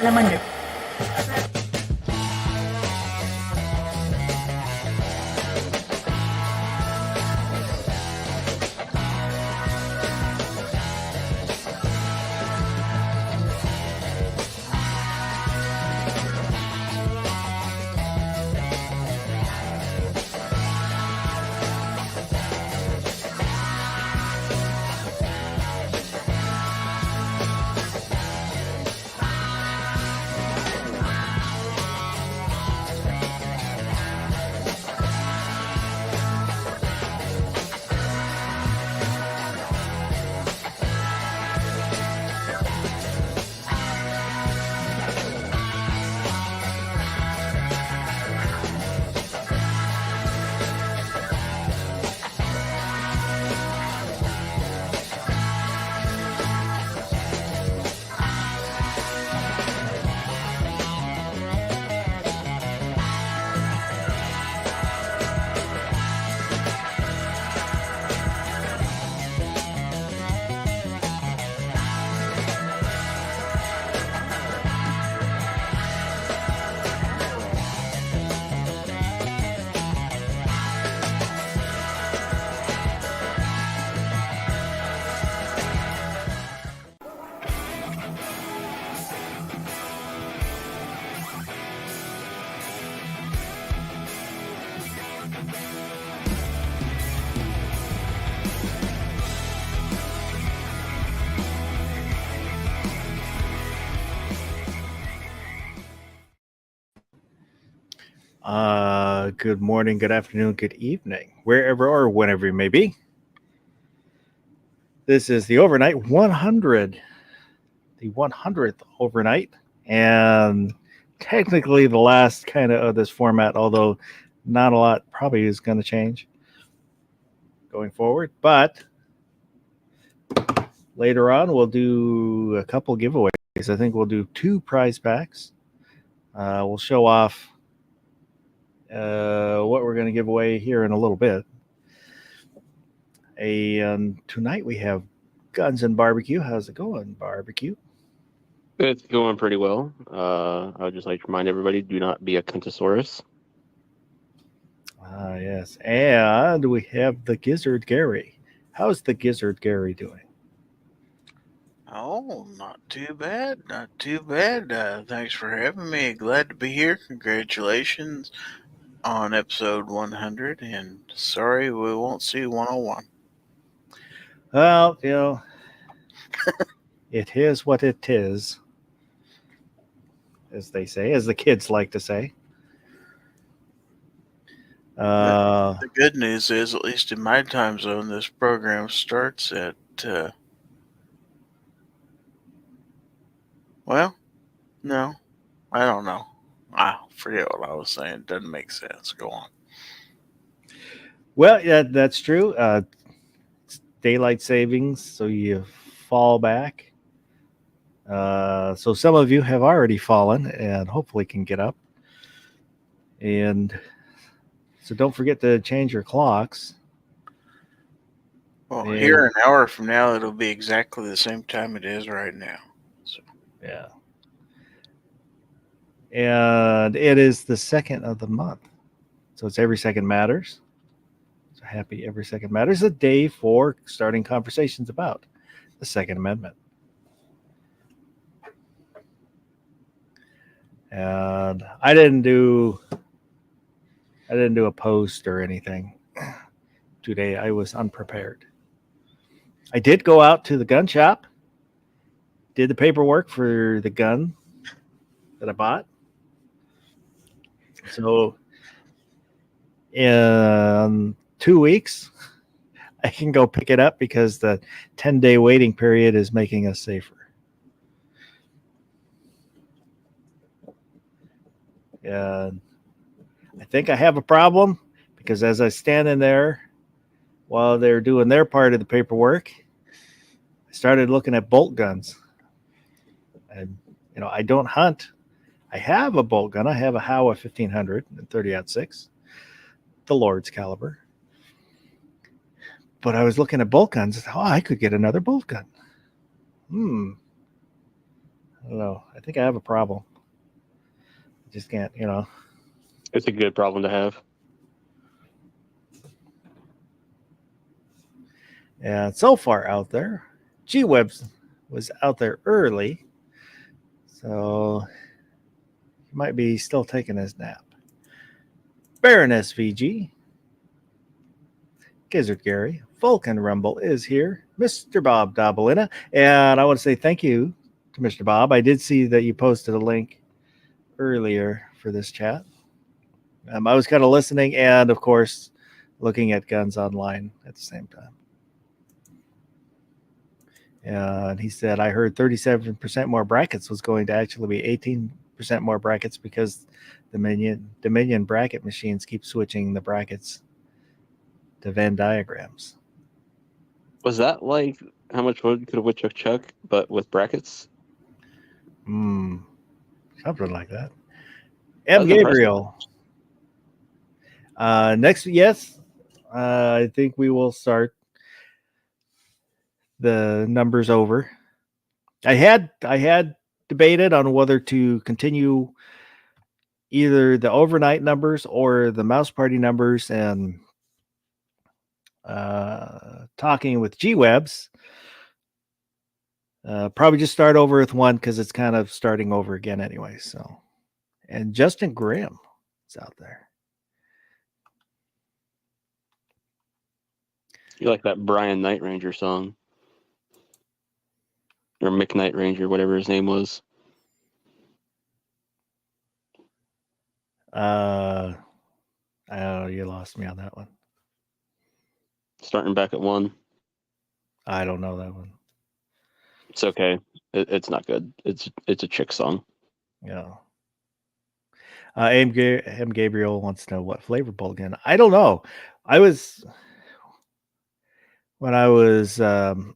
Alaman. Good morning, good afternoon, good evening, wherever or whenever you may be. This is the Overnight 100, the 100th Overnight, and technically the last kind of this format, although not a lot probably is going to change going forward. But later on, we'll do a couple giveaways. I think we'll do 2 prize packs. We'll show off what we're going to give away here in a little bit. Tonight we have Guns and Barbecue. How's it going, Barbecue? It's going pretty well. I would just like to remind everybody, do not be a Cuntosaurus. Yes. And we have the Gizzard Gary. How's the Gizzard Gary doing? Oh, not too bad. Not too bad. Thanks for having me. Glad to be here. Congratulations on episode 100. And sorry we won't see 101. Well, it is what it is, as they say, as the kids like to say. The good news is, at least in my time zone, this program starts at, well, no, I don't know. I forget what I was saying. It doesn't make sense. Go on. Well, yeah, that's true. It's daylight savings, so you fall back. So some of you have already fallen and hopefully can get up. And so don't forget to change your clocks. Well, here an hour from now, it'll be exactly the same time it is right now. So yeah. And it is the 2nd of the month. So it's Every Second Matters. So happy Every Second Matters. A day for starting conversations about the Second Amendment. And I didn't do a post or anything today. I was unprepared. I did go out to the gun shop, did the paperwork for the gun that I bought. So in 2 weeks, I can go pick it up because the 10-day waiting period is making us safer. And I think I have a problem because as I stand in there while they're doing their part of the paperwork, I started looking at bolt guns. And, I don't hunt. I have a bolt gun. I have a Howa 1500 and 30-06, the Lord's caliber. But I was looking at bolt guns. I could get another bolt gun. know. I think I have a problem. I just can't, It's a good problem to have. And so far out there, G-Webs was out there early. So he might be still taking his nap. Baroness VG. Gizzard Gary. Vulcan Rumble is here. Mr. Bob Dabalina. And I want to say thank you to Mr. Bob. I did see that you posted a link earlier for this chat. I was kind of listening and, of course, looking at Guns Online at the same time. And he said, I heard 37% more brackets was going to actually be 18% more brackets because the Dominion bracket machines keep switching the brackets to Venn diagrams. Was that like how much wood could a woodchuck chuck, but with brackets? Something like that. That M. was Gabriel. Next, yes, I think we will start the numbers over. I had debated on whether to continue either the overnight numbers or the mouse party numbers, and talking with G-Webs. Probably just start over with one because it's kind of starting over again anyway. So, and Justin Grimm is out there. You like that Brian Night Ranger song? Or Mick Night Ranger, whatever his name was. Oh, you lost me on that one. Starting back at 1. I don't know that one. It's okay. It's not good. It's a chick song. Yeah. M. Gabriel wants to know what flavor bowl again. I don't know. I was listening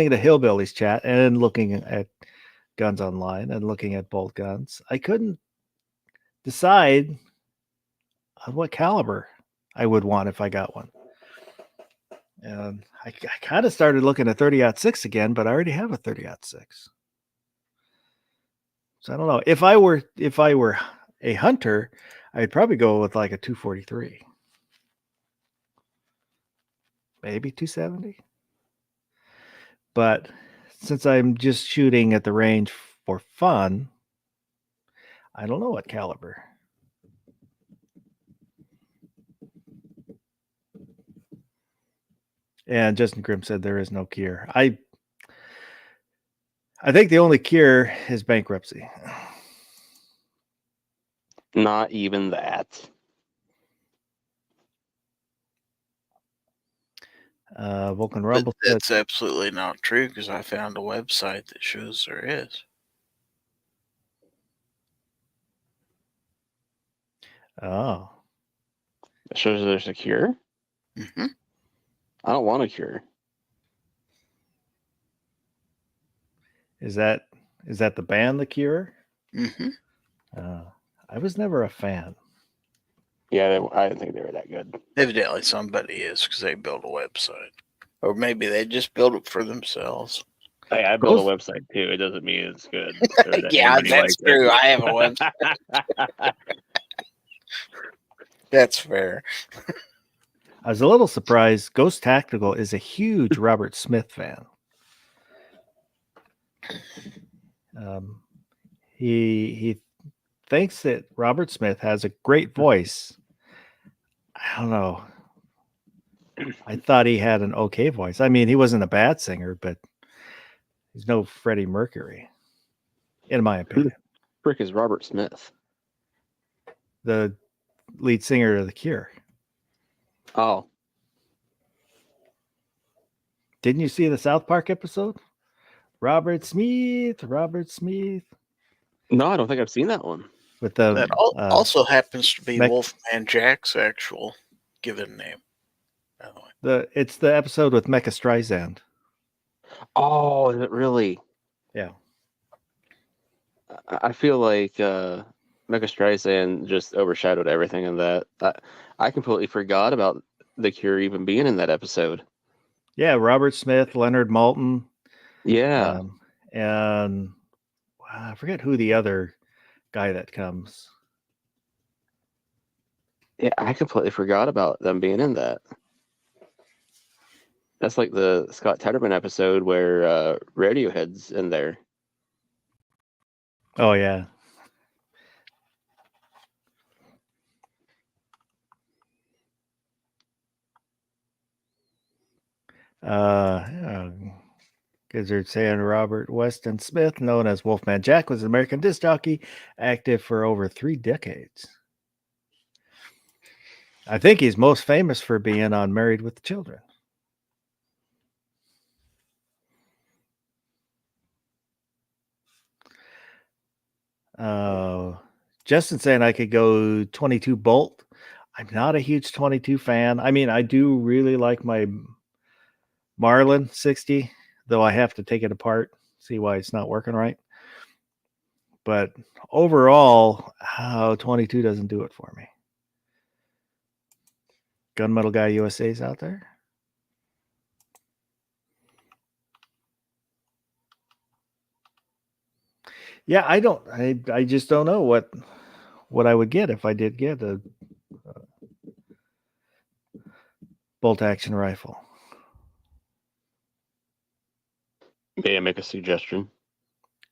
to Hillbillies chat and looking at Guns Online and looking at bolt guns. I couldn't decide on what caliber I would want if I got one. And I kind of started looking at 30-06 again, but I already have a 30-06. So I don't know. If I were a hunter, I'd probably go with like a 243. Maybe 270. But since I'm just shooting at the range for fun, I don't know what caliber. And Justin Grimm said there is no cure. I think the only cure is bankruptcy. Not even that. Vulcan But Rumble said, that's absolutely not true because I found a website that shows there is. oh, It shows there's a cure. Mm-hmm. I don't want a cure. is that the band The Cure? Mm-hmm. I was never a fan. Yeah, I didn't think they were that good. Evidently somebody is because they built a website. Or maybe they just built it for themselves. Hey, I built a website too. It doesn't mean it's good. or that Yeah, anybody that's likes it. true. I have a website. That's fair. I was a little surprised. Ghost Tactical is a huge Robert Smith fan. He thinks that Robert Smith has a great voice. I don't know. I thought he had an okay voice. I mean, he wasn't a bad singer, but he's no Freddie Mercury, in my opinion. Frick is Robert Smith. The lead singer of The Cure. Oh, Didn't you see the South Park episode? Robert Smith. no, I don't think I've seen that one. With the That also happens to be Mech- Wolfman Jack's actual given name, by the way. it's the episode with Mecha Streisand. Oh, is it really? Yeah. I feel like Mecha Streisand just overshadowed everything in that. I completely forgot about The Cure even being in that episode. Yeah, Robert Smith, Leonard Maltin, Yeah. and I forget who the other guy that comes. Yeah, I completely forgot about them being in that. That's like the Scott Tetterman episode where Radiohead's in there. Oh yeah. Gizzard saying Robert Weston Smith, known as Wolfman Jack, was an American disc jockey, active for over 3 decades. I think he's most famous for being on Married with Children. Justin saying I could go 22 Bolt. I'm not a huge 22 fan. I mean, I do really like my Marlin 60, though I have to take it apart, see why it's not working right. But overall, 22 doesn't do it for me. Gunmetal Guy USA's out there. Yeah, I just don't know what I would get if I did get a bolt action rifle. May I make a suggestion?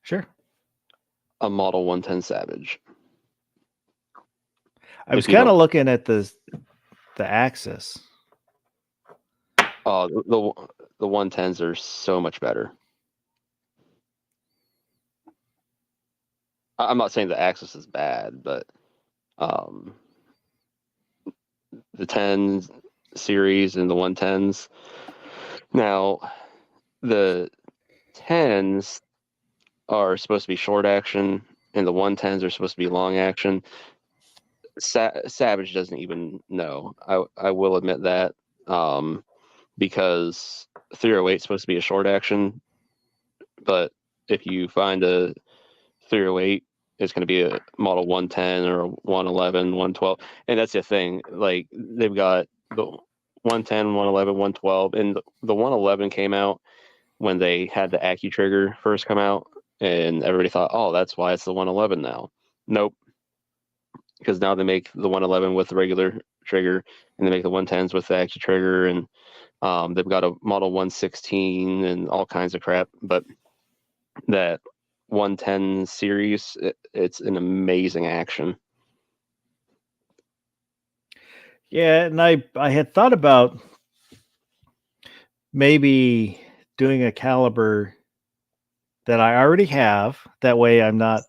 Sure. A Model 110 Savage. I was If you kind of don't- looking at the Axis. Oh, the 110s are so much better. I'm not saying the Axis is bad, but the 10 series and the 110s. Now, the 10s are supposed to be short action, and the 110s are supposed to be long action. Savage doesn't even know. I will admit that, because 308 is supposed to be a short action, but if you find a 308, it's going to be a Model 110 or a 111, 112, and that's the thing. Like, they've got the 110, 111, 112, and the 111 came out when they had the AccuTrigger first come out, and everybody thought, oh, that's why it's the 111 now. Nope, because now they make the 111 with the regular trigger, and they make the 110s with the AccuTrigger, and they've got a Model 116 and all kinds of crap. But that 110 series, it's an amazing action. Yeah, and I had thought about maybe doing a caliber that I already have. That way I'm not,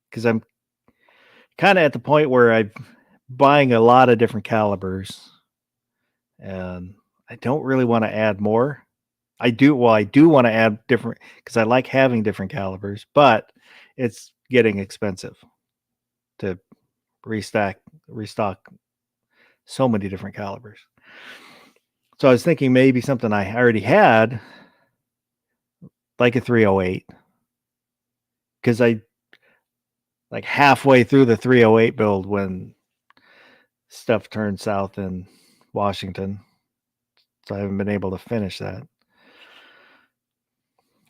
because I'm kind of at the point where I'm buying a lot of different calibers, and I don't really want to add more. I do want to add different, because I like having different calibers, but it's getting expensive to restock so many different calibers. So I was thinking maybe something I already had, like a 308, because I like halfway through the 308 build when stuff turned south in Washington, so I haven't been able to finish that.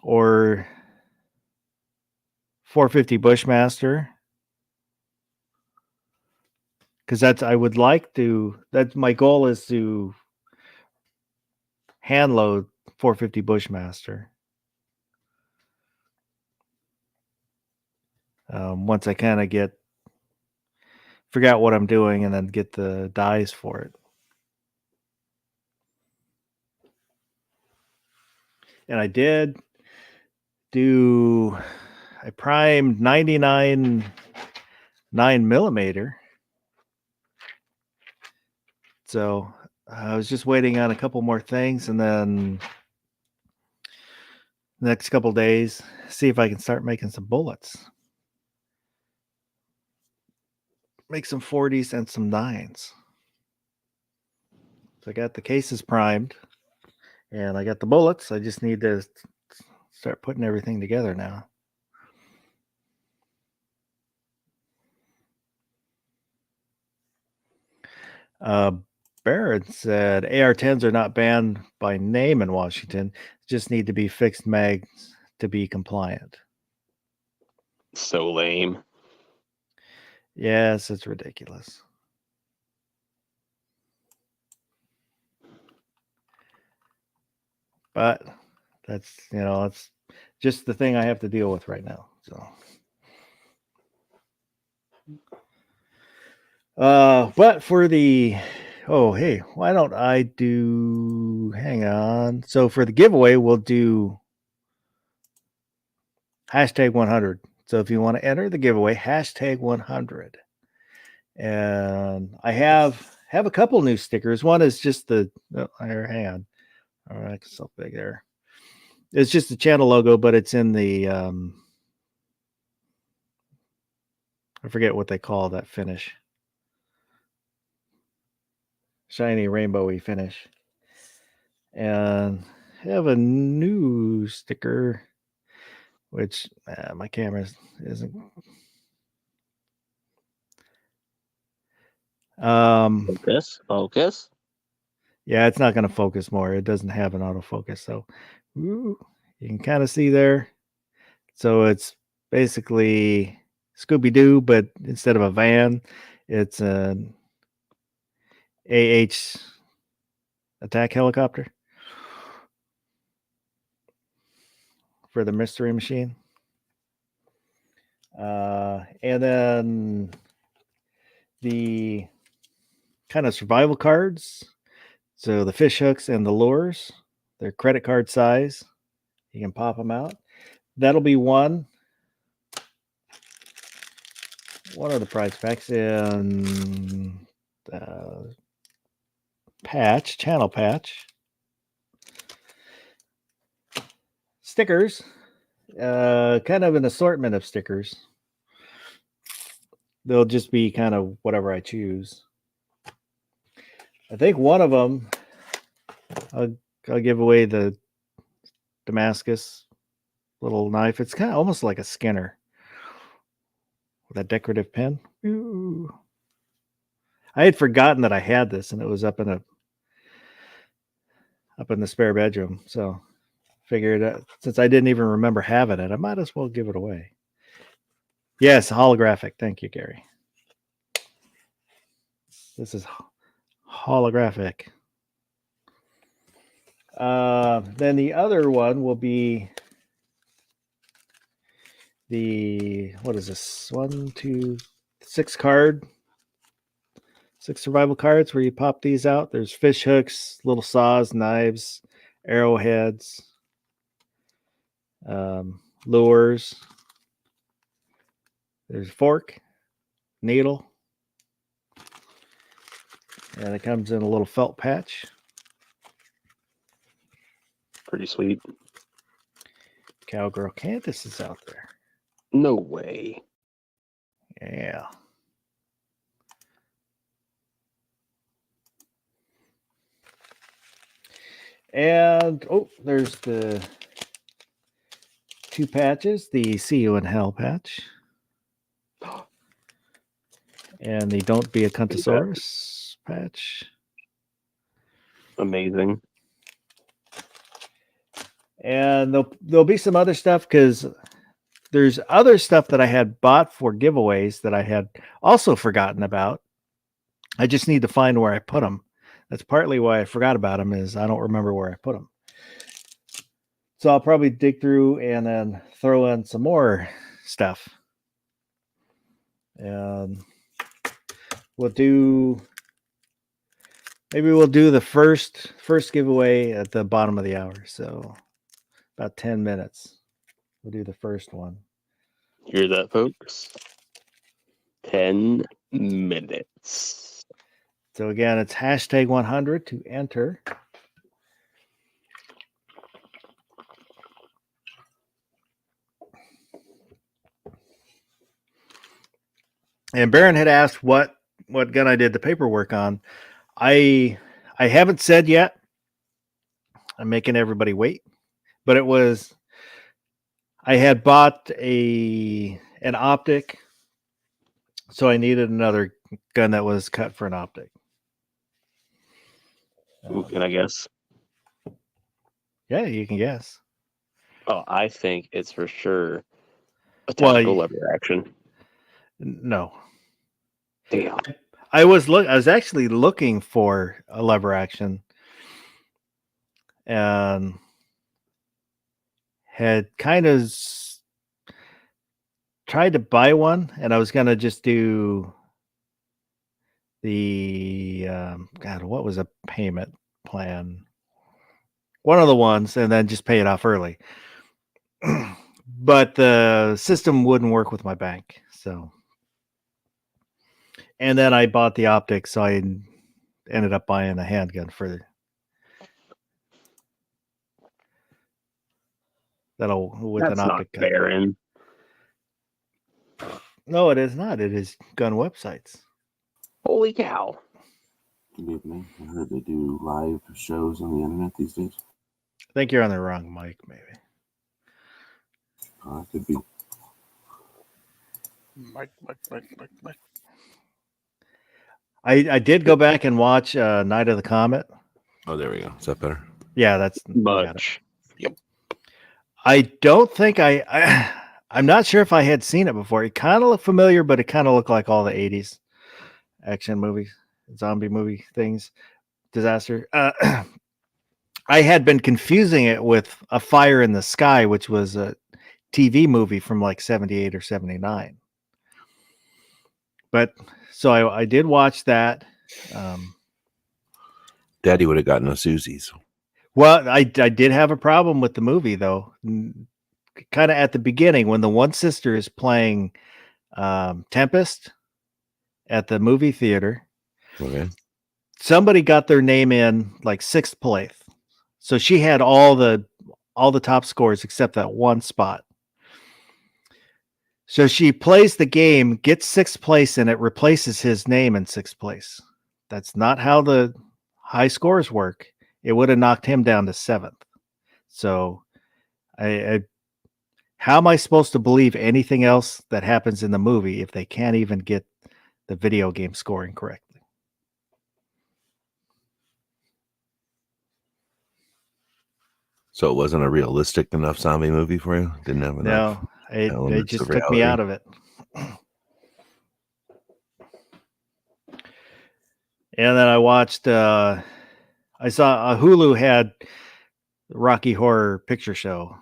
Or 450 Bushmaster, because that's my goal is to hand load 450 Bushmaster. Once I kind of figure out what I'm doing and then get the dies for it. And I primed 99 9mm. So I was just waiting on a couple more things, and then the next couple days, see if I can start making some bullets. Make some 40s and some 9s. So I got the cases primed, and I got the bullets. I just need to start putting everything together now. Barrett said AR-10s are not banned by name in Washington, just need to be fixed mags to be compliant. So lame. Yes, it's ridiculous. But that's, it's just the thing I have to deal with right now. So, but for the, oh, hey, why don't I do, hang on. So for the giveaway, we'll do hashtag 100. So if you want to enter the giveaway, hashtag 100. And I have a couple new stickers. One is just the, hang on. All right, so big there. It's just the channel logo, but it's in the, I forget what they call that finish. Shiny rainbowy finish. And I have a new sticker, which my camera isn't. Focus. Yeah, it's not going to focus more. It doesn't have an autofocus. So you can kind of see there. So it's basically Scooby-Doo, but instead of a van, it's an AH attack helicopter for the mystery machine. And then the kind of survival cards. So the fish hooks and the lures, they're credit card size. You can pop them out. That'll be one of the prize packs. And channel patch. Stickers, kind of an assortment of stickers. They'll just be kind of whatever I choose. I think one of them, I'll give away the Damascus little knife. It's kind of almost like a Skinner with a decorative pen. Ooh. I had forgotten that I had this, and it was up in the spare bedroom. So figured since I didn't even remember having it, I might as well give it away. Yes, holographic. Thank you, Gary. This is holographic. Then the other one will be the, what is this? 6 card. 6 survival cards where you pop these out. There's fish hooks, little saws, knives, arrowheads, lures. There's a fork, needle, and it comes in a little felt patch. Pretty sweet. Cowgirl Candace is out there. No way. Yeah. And there's the 2 patches, the See You in Hell patch and the Don't Be a Cuntosaurus patch. Amazing. And there'll be some other stuff because there's other stuff that I had bought for giveaways that I had also forgotten about. I just need to find where I put them. That's partly why I forgot about them, is I don't remember where I put them. So I'll probably dig through and then throw in some more stuff. And we'll do the first giveaway at the bottom of the hour. So about 10 minutes. We'll do the first one. Hear that, folks? 10 minutes. So again, it's hashtag 100 to enter. And Baron had asked what gun I did the paperwork on. I haven't said yet. I'm making everybody wait. But it was, I had bought an optic, so I needed another gun that was cut for an optic. Ooh, can I guess? Yeah, you can guess. Oh, I think it's for sure a Well, tactical lever action. No, Damn. I was actually looking for a lever action, and had kind of tried to buy one, and I was gonna just do the God, what was a payment plan? One of the ones, and then just pay it off early. But the system wouldn't work with my bank, so. And then I bought the optics, so I ended up buying a handgun for that'll with That's an not optic cut. Baron. No, it is not. It is gun websites. Holy cow. Good evening. I heard they do live shows on the internet these days. I think you're on the wrong mic, maybe. Could be. Mike. I did go back and watch Night of the Comet. Oh, there we go. Is that better? Yeah, that's got it. Much. I don't think I'm not sure if I had seen it before. It kind of looked familiar, but it kind of looked like all the 80s action movies, zombie movie things, disaster. I had been confusing it with A Fire in the Sky, which was a TV movie from like 78 or 79. But so I did watch that. Daddy would have gotten a Susie's. Well, I did have a problem with the movie, though. Kind of at the beginning when the one sister is playing Tempest at the movie theater. Okay. Somebody got their name in like 6th place. So she had all the top scores except that one spot. So she plays the game, gets 6th place, and it replaces his name in 6th place. That's not how the high scores work. It would have knocked him down to 7th. So how am I supposed to believe anything else that happens in the movie if they can't even get the video game scoring correctly? So it wasn't a realistic enough zombie movie for you? Didn't have enough? No, it elements just of took me reality. out of it. And then I watched, I saw Hulu had Rocky Horror Picture Show.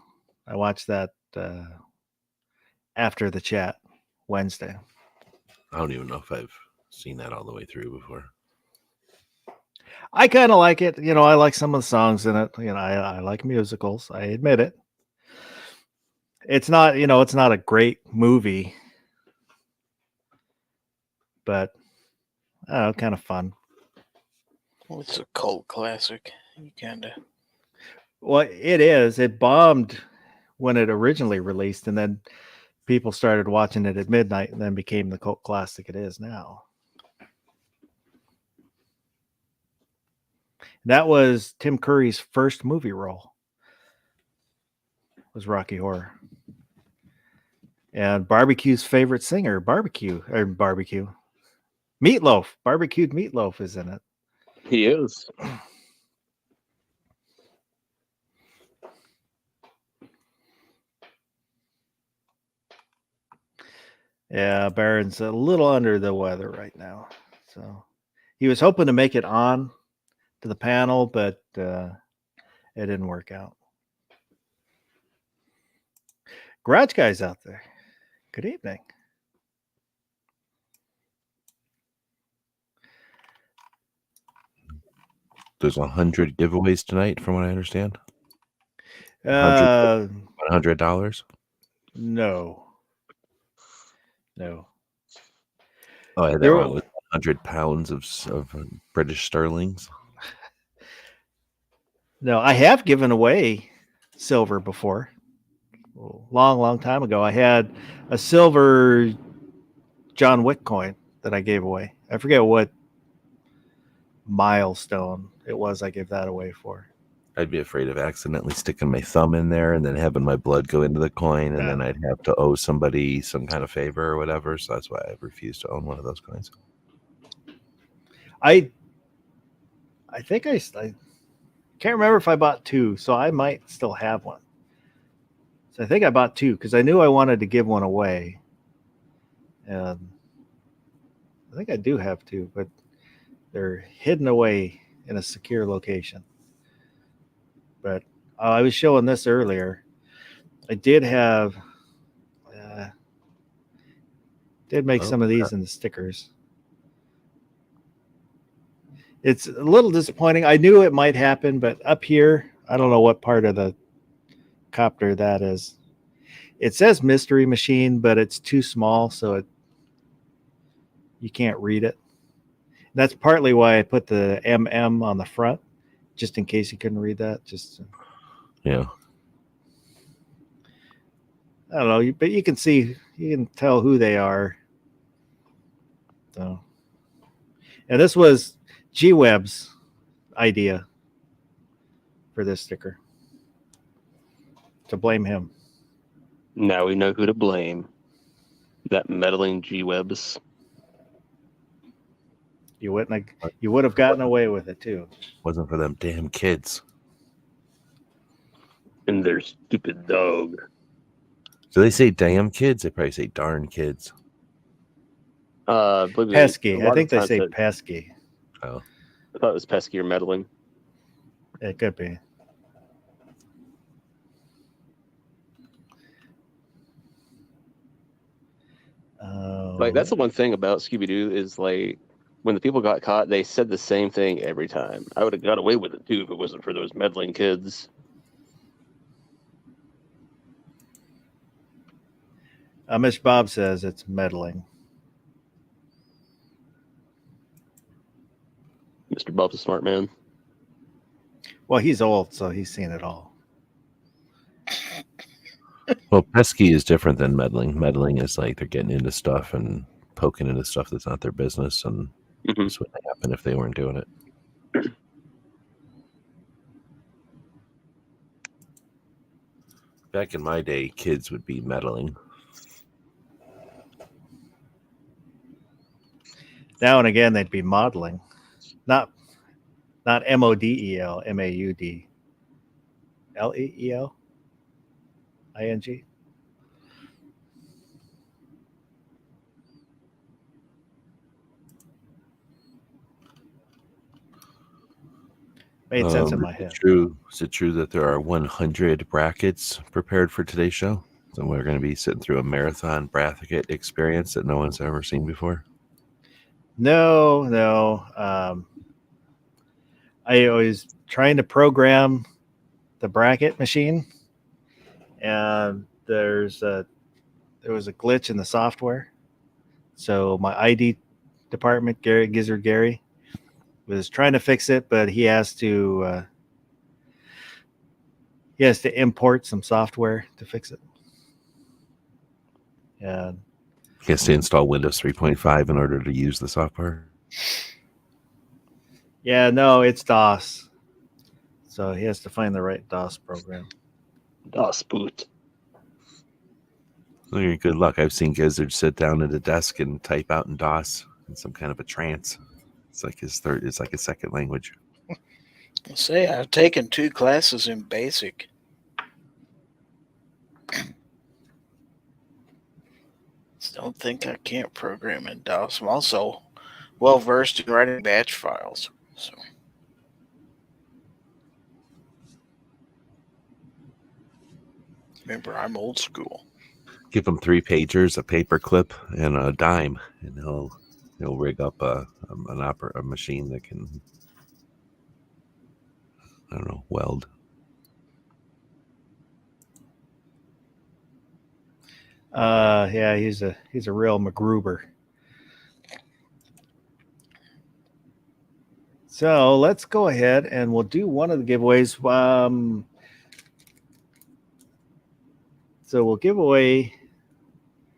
I watched that after the chat Wednesday. I don't even know if I've seen that all the way through before. I kind of like it. You know, I like some of the songs in it. You know, I like musicals. I admit it. It's not, it's not a great movie, but kind of fun. Well, it's a cult classic. You kind of. Well, it is. It bombed when it originally released, and then people started watching it at midnight, and then became the cult classic it is now. That was Tim Curry's first movie role. Was Rocky Horror. And Barbecue's favorite singer, Meatloaf, Barbecued Meatloaf is in it. He is. Yeah, Baron's a little under the weather right now. So he was hoping to make it on to the panel, but it didn't work out. Garage Guy's out there. Good evening. There's 100 giveaways tonight, from what I understand. $100? No. Oh, I had that There wrong. were- It was 100 pounds of British sterlings. No, I have given away silver before. Long time ago. I had a silver John Wick coin that I gave away. I forget what milestone it was I gave that away for. I'd be afraid of accidentally sticking my thumb in there and then having my blood go into the coin, and then I'd have to owe somebody some kind of favor or whatever. So that's why I refuse to own one of those coins. I think I can't remember if I bought two, so I might still have one. So I think I bought 2 because I knew I wanted to give one away. And I think I do have 2, but they're hidden away in a secure location. But I was showing this earlier. I did have, did make some of these in the stickers. It's a little disappointing. I knew it might happen, but up here, I don't know what part of the copter that is. It says mystery machine, but it's too small, so you can't read it. That's partly why I put the MM on the front, just in case you couldn't read that. Yeah. I don't know, but you can see, you can tell who they are. So, and this was G-Web's idea for this sticker. To blame him. Now we know who to blame. That meddling G-Webs. You would have gotten away with it too. Wasn't for them damn kids. And their stupid dog. Do they say damn kids? They probably say darn kids. Pesky. I think they say pesky. Oh. I thought it was pesky or meddling. It could be. Like, that's the one thing about Scooby-Doo is, like, when the people got caught, they said the same thing every time. I would have got away with it, too, if it wasn't for those meddling kids. Amish Bob says it's meddling. Mr. Bob's a smart man. Well, he's old, so he's seen it all. Well, pesky is different than meddling. Meddling is like they're getting into stuff and poking into stuff that's not their business, and this would happen if they weren't doing it. Back in my day, kids would be meddling. Now and again, they'd be modeling. Not MODEL, MAUD. LEEL? ING? Made sense in my head. Is it true that there are 100 brackets prepared for today's show? So we're going to be sitting through a marathon bracket experience that no one's ever seen before? No. I was trying to program the bracket machine, and there was a glitch in the software. So my ID department, Gizzard Gary, was trying to fix it, but he has to import some software to fix it. And he has to install Windows 3.5 in order to use the software. Yeah, no, it's DOS. So he has to find the right DOS program. DOS boot. Well, good luck. I've seen Gizzard sit down at a desk and type out in DOS in some kind of a trance. It's like it's like a second language. I've taken 2 classes in BASIC. Don't think I can't program in DOS. I'm also well versed in writing batch files. So remember, I'm old school. Give him 3 pagers, a paper clip, and a dime, and he'll rig up a machine that can, I don't know, weld. Yeah, he's a real MacGruber. So let's go ahead and we'll do one of the giveaways. So we'll give away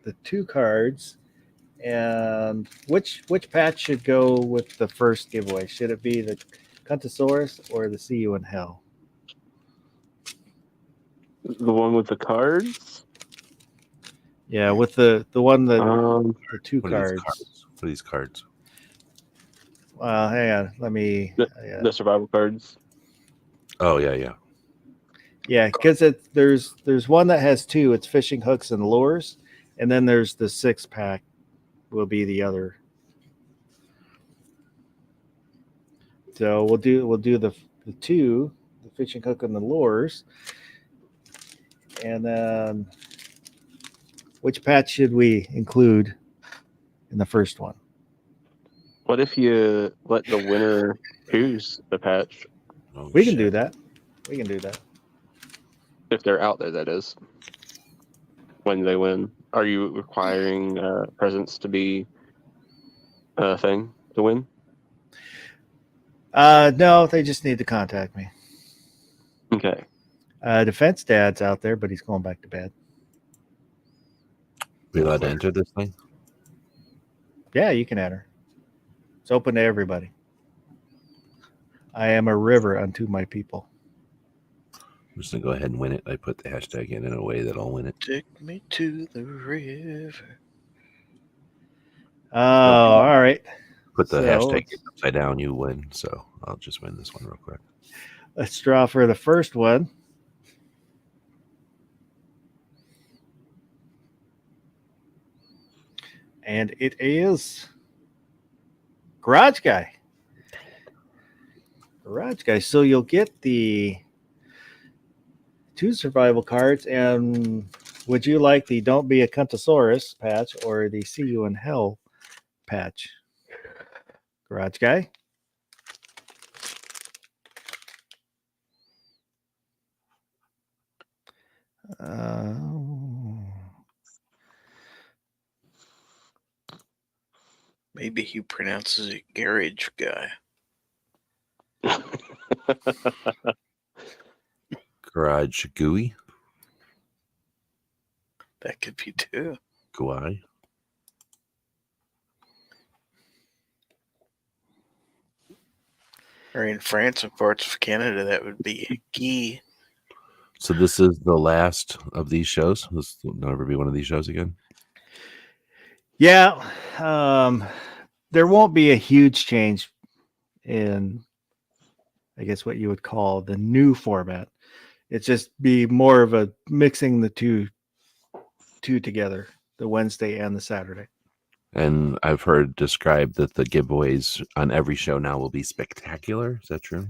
the 2 cards, and which patch should go with the first giveaway? Should it be the Cuntosaurus or the See You in Hell? The one with the cards? Yeah, with the one that the 2 What cards. For these cards. Hang on. Let me. The survival cards. Oh yeah. Yeah, because there's one that has two. It's fishing hooks and lures, and then there's the 6-pack. Will be the other. So we'll do the two, the fishing hook and the lures, and then which patch should we include in the first one? What if you let the winner choose the patch Oh, We can shit. do that. We can do that. if they're out there? That is, when they win. Are you requiring presents to be a thing to win? No, they just need to contact me. Okay. Defense Dad's out there, but he's going back to bed. We allowed to enter this thing? Yeah, you can enter. It's open to everybody. I am a river unto my people. I'm just gonna go ahead and win it. I put the hashtag in a way that I'll win it. Take me to the river. Oh, all right. Put the So, hashtag upside down, you win. So I'll just win this one real quick. let's draw for the first one. And it is Garage Guy. Garage Guy. So you'll get the 2 survival cards. And would you like the Don't Be a Cuntosaurus patch or the See You in Hell patch? Garage Guy. Maybe he pronounces it garage guy. Garage Gooey. That could be too. Guai. Or in France and parts of Canada, that would be Guy. So this is the last of these shows. This will never be one of these shows again. Yeah. There won't be a huge change in, I guess, what you would call the new format. It's just be more of a mixing the two together, the Wednesday and the Saturday. And I've heard described that the giveaways on every show now will be spectacular. Is that true?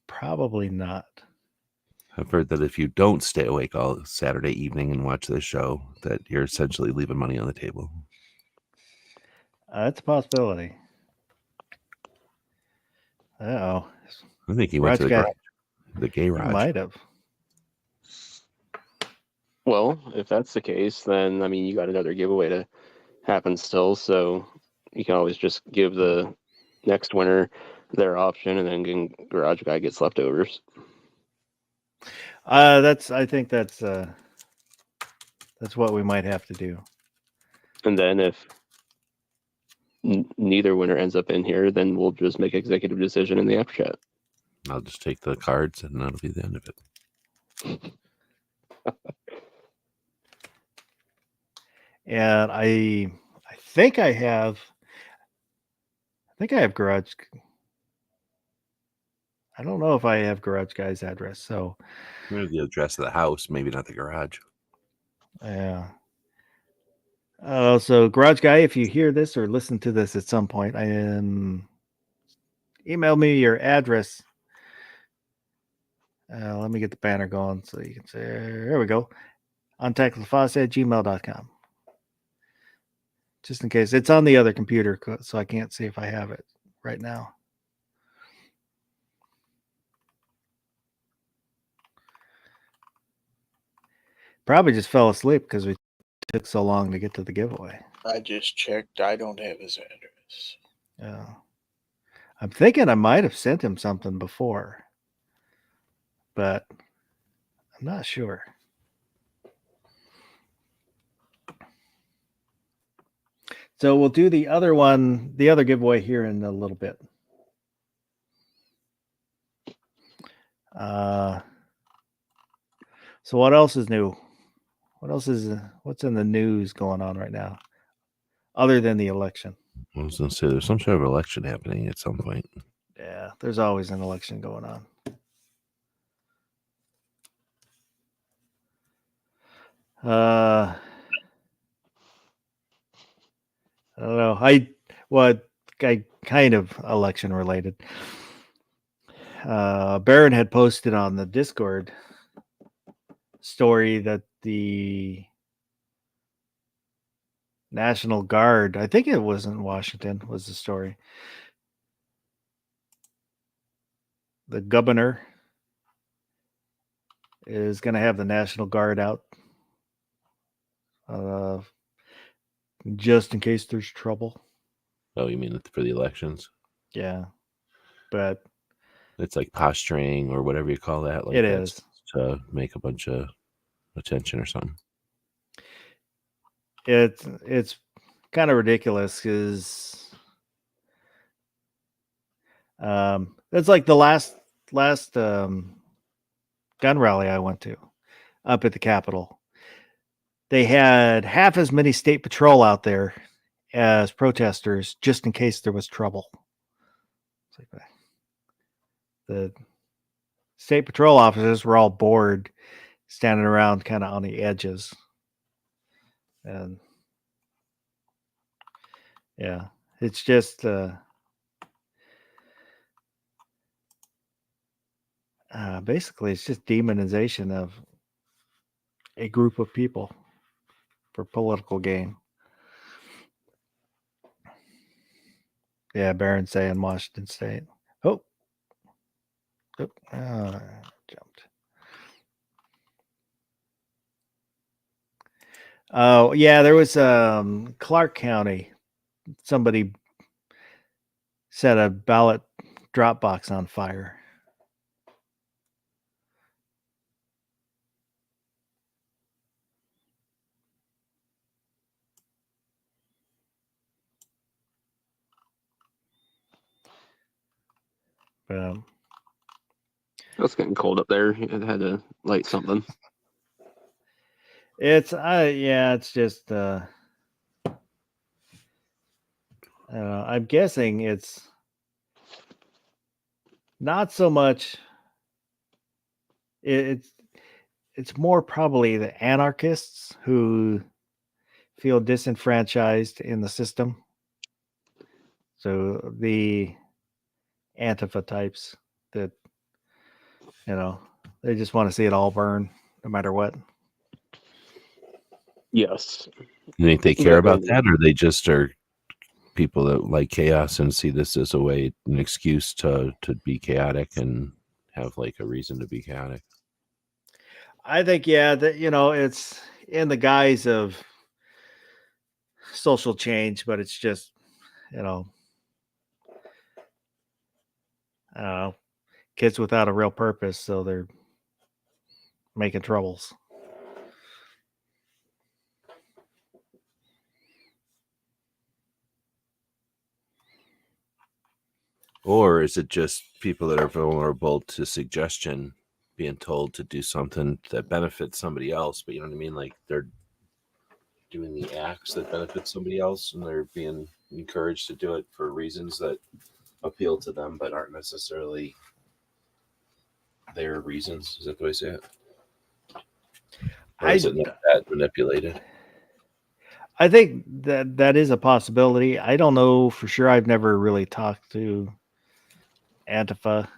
Probably not. I've heard that if you don't stay awake all Saturday evening and watch the show, that you're essentially leaving money on the table. That's a possibility. Oh, I think he went to the garage, the garage. Might have. Well, if that's the case, then I mean, you got another giveaway to happen still, so you can always just give the next winner their option, and then Garage Guy gets leftovers. I think that's what we might have to do. And then if neither winner ends up in here, then we'll just make executive decision in the after chat. I'll just take the cards, and that'll be the end of it. And I think I have Garage. I don't know if I have Garage Guy's address. So Maybe the address of the house, maybe not the garage. yeah. So Garage Guy, if you hear this or listen to this at some point, email me your address. Let me get the banner going so you can say, there we go. untactedfoss@gmail.com. Just in case. It's on the other computer, so I can't see if I have it right now. Probably just fell asleep because we took so long to get to the giveaway. I just checked. I don't have his address. Yeah. I'm thinking I might have sent him something before, but I'm not sure. So we'll do the other giveaway here in a little bit. So what else is new? What's in the news going on right now, other than the election? I was going to say there's some sort of election happening at some point. Yeah. Yeah, there's always an election going on. I don't know. I kind of election related. Baron had posted on the Discord story that the National Guard, I think it was in Washington, was the story. The governor is going to have the National Guard out just in case there's trouble. Oh, you mean for the elections? Yeah, but It's like posturing or whatever you call that. Like it that's is to make a bunch of attention or something. it's kind of ridiculous because it's like the last gun rally I went to up at the Capitol. They had half as many state patrol out there as protesters just in case there was trouble. It's like the state patrol officers were all bored standing around kind of on the edges. And yeah, it's just basically it's just demonization of a group of people for political gain. Yeah, Baron saying Washington State. Jumped. Oh, yeah, there was Clark County. Somebody set a ballot drop box on fire. It's getting cold up there. It had to light something. It's it's just I'm guessing it's not so much it's more probably the anarchists who feel disenfranchised in the system. So the Antifa types that they just want to see it all burn no matter what. Yes. You think they care about that, or they just are people that like chaos and see this as an excuse to be chaotic and have like a reason to be chaotic? I think, that it's in the guise of social change, but it's just, I don't know, kids without a real purpose, so they're making troubles. Or is it just people that are vulnerable to suggestion being told to do something that benefits somebody else, but you know what I mean? Like they're doing the acts that benefit somebody else and they're being encouraged to do it for reasons that appeal to them, but aren't necessarily their reasons. Is that the way I say it? Or is it not that manipulated? I think that is a possibility. I don't know for sure. I've never really talked to Antifa.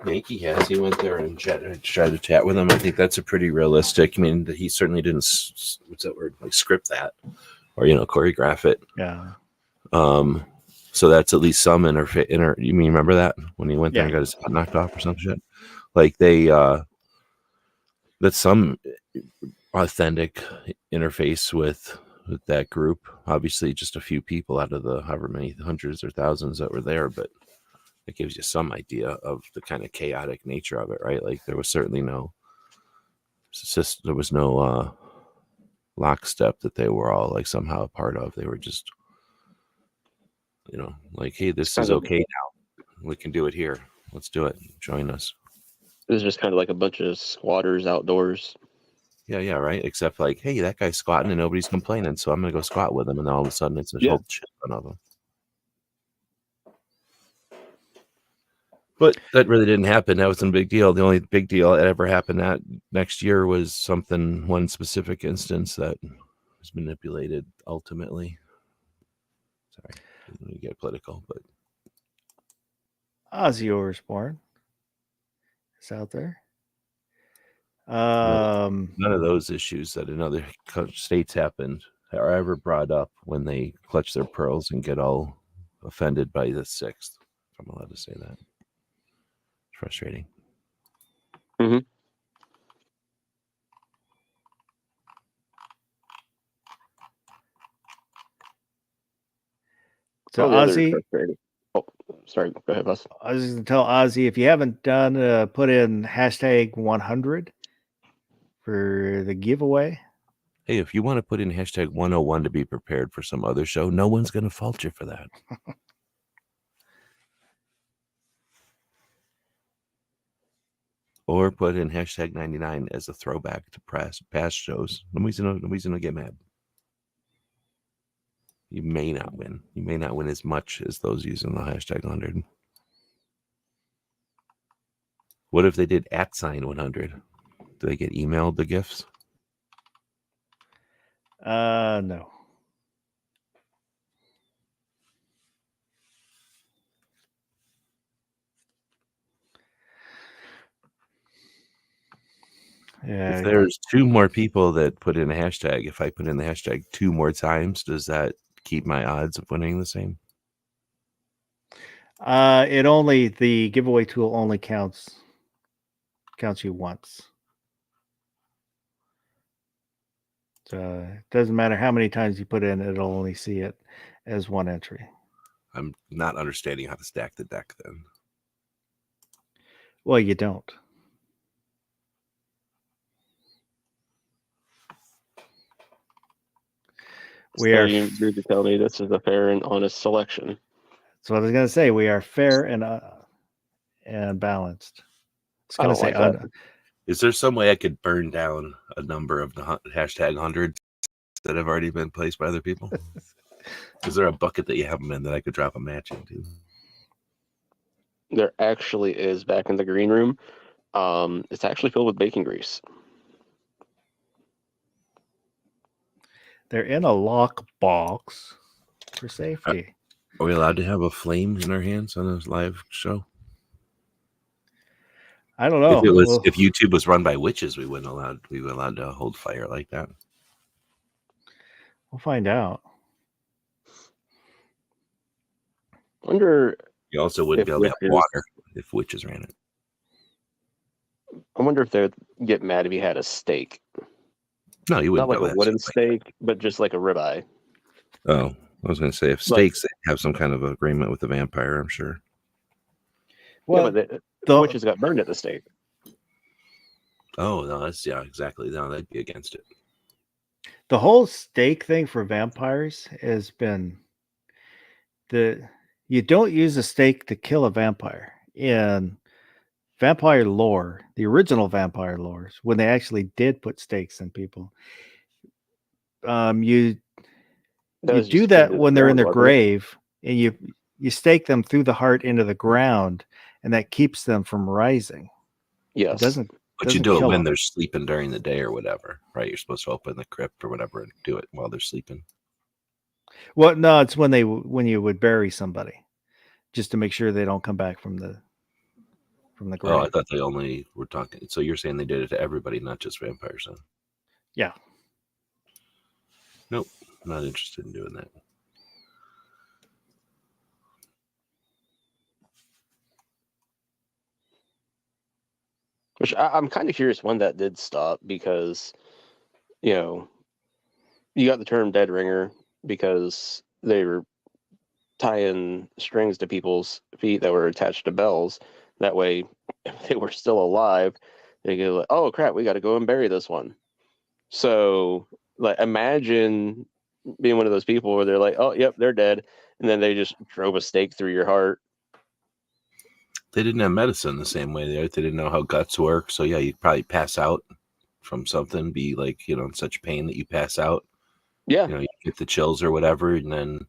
Yankee has. He went there and tried to chat with him. I think that's a pretty realistic. I mean, he certainly didn't. What's that word? Like script that, or choreograph it. Yeah. So that's at least some inner. You mean remember that when he went there and got his head knocked off or some shit? Like they. That's some authentic interface with that group. Obviously, just a few people out of the however many hundreds or thousands that were there, but it gives you some idea of the kind of chaotic nature of it, right? Like there was certainly no lockstep that they were all like somehow a part of. They were just, like, hey, this is okay now. We can do it here. Let's do it. Join us. It was just kind of like a bunch of squatters outdoors. Yeah, right. Except like, hey, that guy's squatting and nobody's complaining, so I'm gonna go squat with him, and then all of a sudden it's a whole shit ton of them. But that really didn't happen. That wasn't a big deal. The only big deal that ever happened that next year was one specific instance that was manipulated ultimately. Sorry, didn't really get political, but Ozzy Oversborn is out there. none of those issues that in other states happened are ever brought up when they clutch their pearls and get all offended by the 6th. If I'm allowed to say that. It's frustrating. So Oh, the other Ozzy, frustrating. Oh, sorry. Go ahead, Buzz. I was just going to tell Ozzy, if you haven't done, put in hashtag 100 for the giveaway. Hey, if you want to put in hashtag 101 to be prepared for some other show, no one's going to fault you for that. Or put in hashtag 99 as a throwback to past shows. Nobody's gonna get mad. You may not win. You may not win as much as those using the hashtag 100. What if they did @100? Do they get emailed the gifts? No. Yeah. If there's 2 more people that put in a hashtag, if I put in the hashtag 2 more times, does that keep my odds of winning the same? The giveaway tool only counts you once. So it doesn't matter how many times you put in, it'll only see it as one entry. I'm not understanding how to stack the deck then. Well, you don't. So you need to tell me this is a fair and honest selection. That's what I was going to say. We are fair and balanced. It's going to say Is there some way I could burn down a number of the hashtag 100 that have already been placed by other people? Is there a bucket that you have them in that I could drop a match into? There actually is back in the green room. It's actually filled with bacon grease. They're in a lock box for safety. Are we allowed to have a flame in our hands on a live show? I don't know. If YouTube was run by witches, we wouldn't be allowed to hold fire like that. We'll find out. Wonder. You also wouldn't be able to have water if witches ran it. I wonder if they'd get mad if you had a steak. No, you wouldn't. Not like a wooden steak, but just like a ribeye. Oh, I was going to say if steaks they have some kind of agreement with the vampire, I'm sure. Well, yeah, but the witches got burned at the stake. Oh no, exactly. No, they'd be against it. The whole stake thing for vampires has been you don't use a stake to kill a vampire. In vampire lore, the original vampire lores, when they actually did put stakes in people, you do that when they're in their grave, and you stake them through the heart into the ground, and that keeps them from rising. Yes. But you do it when they're sleeping during the day or whatever, right? You're supposed to open the crypt or whatever and do it while they're sleeping. Well, no, it's when you would bury somebody, just to make sure they don't come back from the grave. Oh, I thought they only were talking. So you're saying they did it to everybody, not just vampires, huh? Yeah. Nope, not interested in doing that. Which I'm kind of curious when that did stop, because, you got the term dead ringer because they were tying strings to people's feet that were attached to bells. That way, if they were still alive, they go like, "Oh crap, we got to go and bury this one." So, like, imagine being one of those people where they're like, "Oh, yep, they're dead," and then they just drove a stake through your heart. They didn't have medicine the same way. They didn't know how guts work. So yeah, you'd probably pass out from something, be like, in such pain that you pass out. Yeah. You get the chills or whatever. And then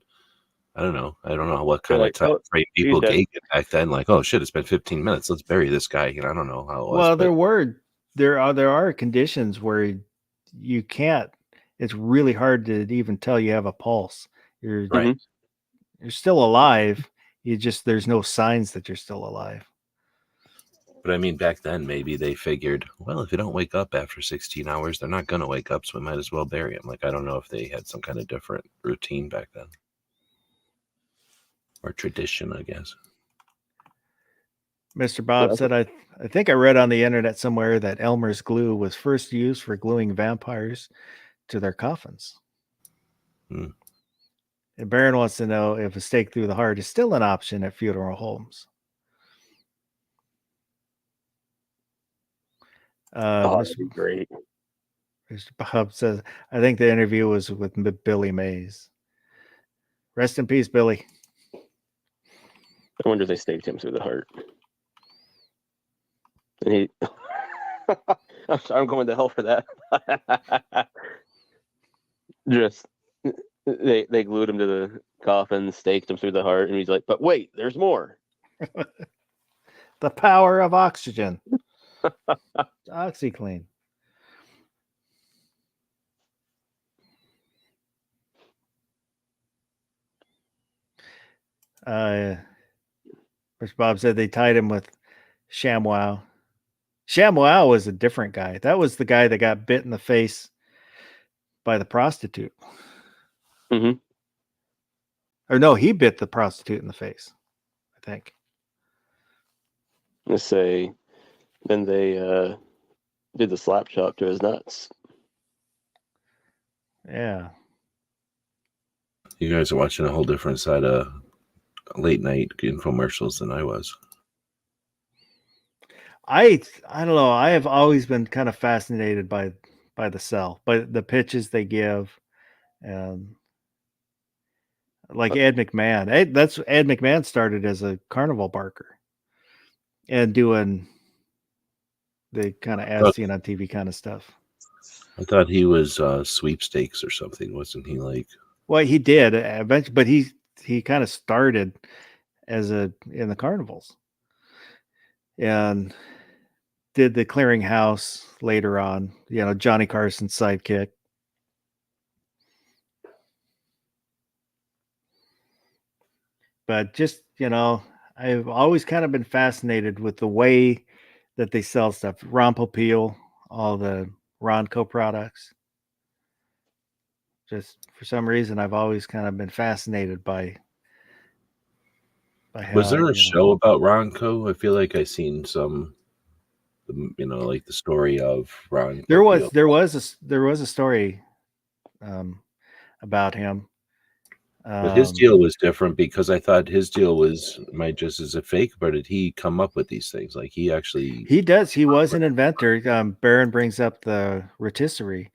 I don't know. I don't know what They're kind like, of time "Oh, frame he's people dead." gave it back then. Like, oh shit, it's been 15 minutes. Let's bury this guy. You know, I don't know how it was. Well, But there are conditions where you can't. It's really hard to even tell you have a pulse. You're right. Mhm. you're still alive. You just there's no signs that you're still alive. But I mean, back then, maybe they figured, well, if you don't wake up after 16 hours, they're not going to wake up, so we might as well bury him. Like, I don't know if they had some kind of different routine back then or tradition, I guess. Mr. Bob Well, said, I think I read on the internet somewhere that Elmer's glue was first used for gluing vampires to their coffins. Hmm. And Baron wants to know if a stake through the heart is still an option at funeral homes. Oh, that'd be great. Mr. Bob says, I think the interview was with Billy Mays. Rest in peace, Billy. I wonder if they staked him through the heart. And he, I'm going to hell for that. Just they glued him to the coffin, staked him through the heart, and he's like, "But wait, there's more." The power of oxygen. OxyClean. Mr. Bob said they tied him with ShamWow. ShamWow was a different guy. That was the guy that got bit in the face by the prostitute. Mm-hmm. Or no, he bit the prostitute in the face, I think. Let's say, then they did the slap chop to his nuts. Yeah. You guys are watching a whole different side of late night infomercials than I was. I don't know. I have always been kind of fascinated by the Cell, by the pitches they give, and like Ed McMahon. Ed McMahon started as a carnival barker and doing the kind of as seen on TV kind of stuff. I thought he was sweepstakes or something, wasn't he? Like, Well, he did eventually, but he kind of started as in the carnivals and did the clearinghouse later on. You know, Johnny Carson's sidekick. But just, you know, I've always kind of been fascinated with the way that they sell stuff. Ron Popeil, all the Ronco products. Just for some reason, I've always kind of been fascinated by how. was there a show about Ronco? I feel like I seen some, you know, like the story of Ron. There was a story about him. But his deal was different because I thought his deal might just as a fake, but did he come up with these things? Like he actually. He does. He was an inventor. Baron brings up the rotisserie.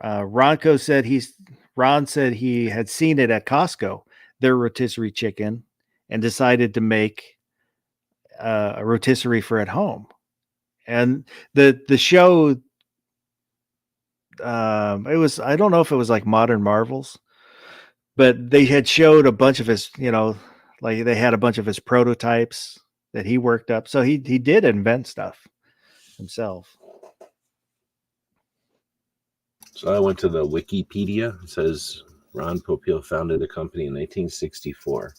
Ron said he had seen it at Costco, their rotisserie chicken, and decided to make a rotisserie for at home. And the show, it was, I don't know if it was like Modern Marvels, but they had showed a bunch of his, you know, like they had a bunch of his prototypes that he worked up. So he did invent stuff himself. So I went to the Wikipedia. It says Ron Popeil founded the company in 1964.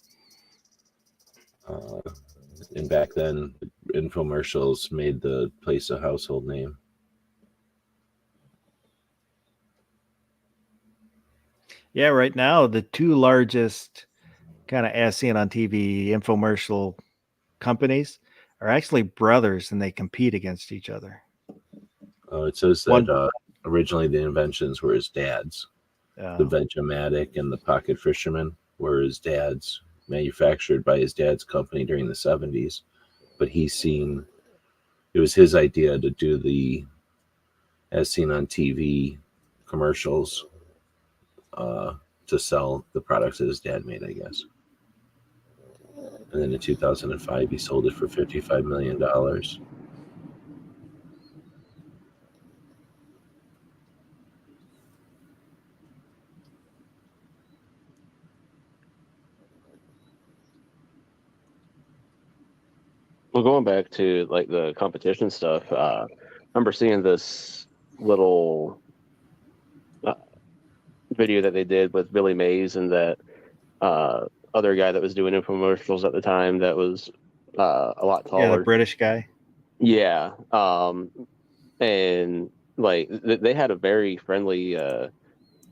And back then, infomercials made the place a household name. Yeah, right now the two largest kind of as seen on TV infomercial companies are actually brothers, and they compete against each other. It says that originally the inventions were his dad's. The Vegematic and the Pocket Fisherman were his dad's, manufactured by his dad's company during the 70s. But it was his idea to do the as seen on TV commercials to sell the products that his dad made, I guess. And then in 2005, he sold it for $55 million. Well, going back to like the competition stuff, I remember seeing this little video that they did with Billy Mays and that other guy that was doing infomercials at the time that was a lot Yeah, the taller. British guy. Yeah. And like they had a very friendly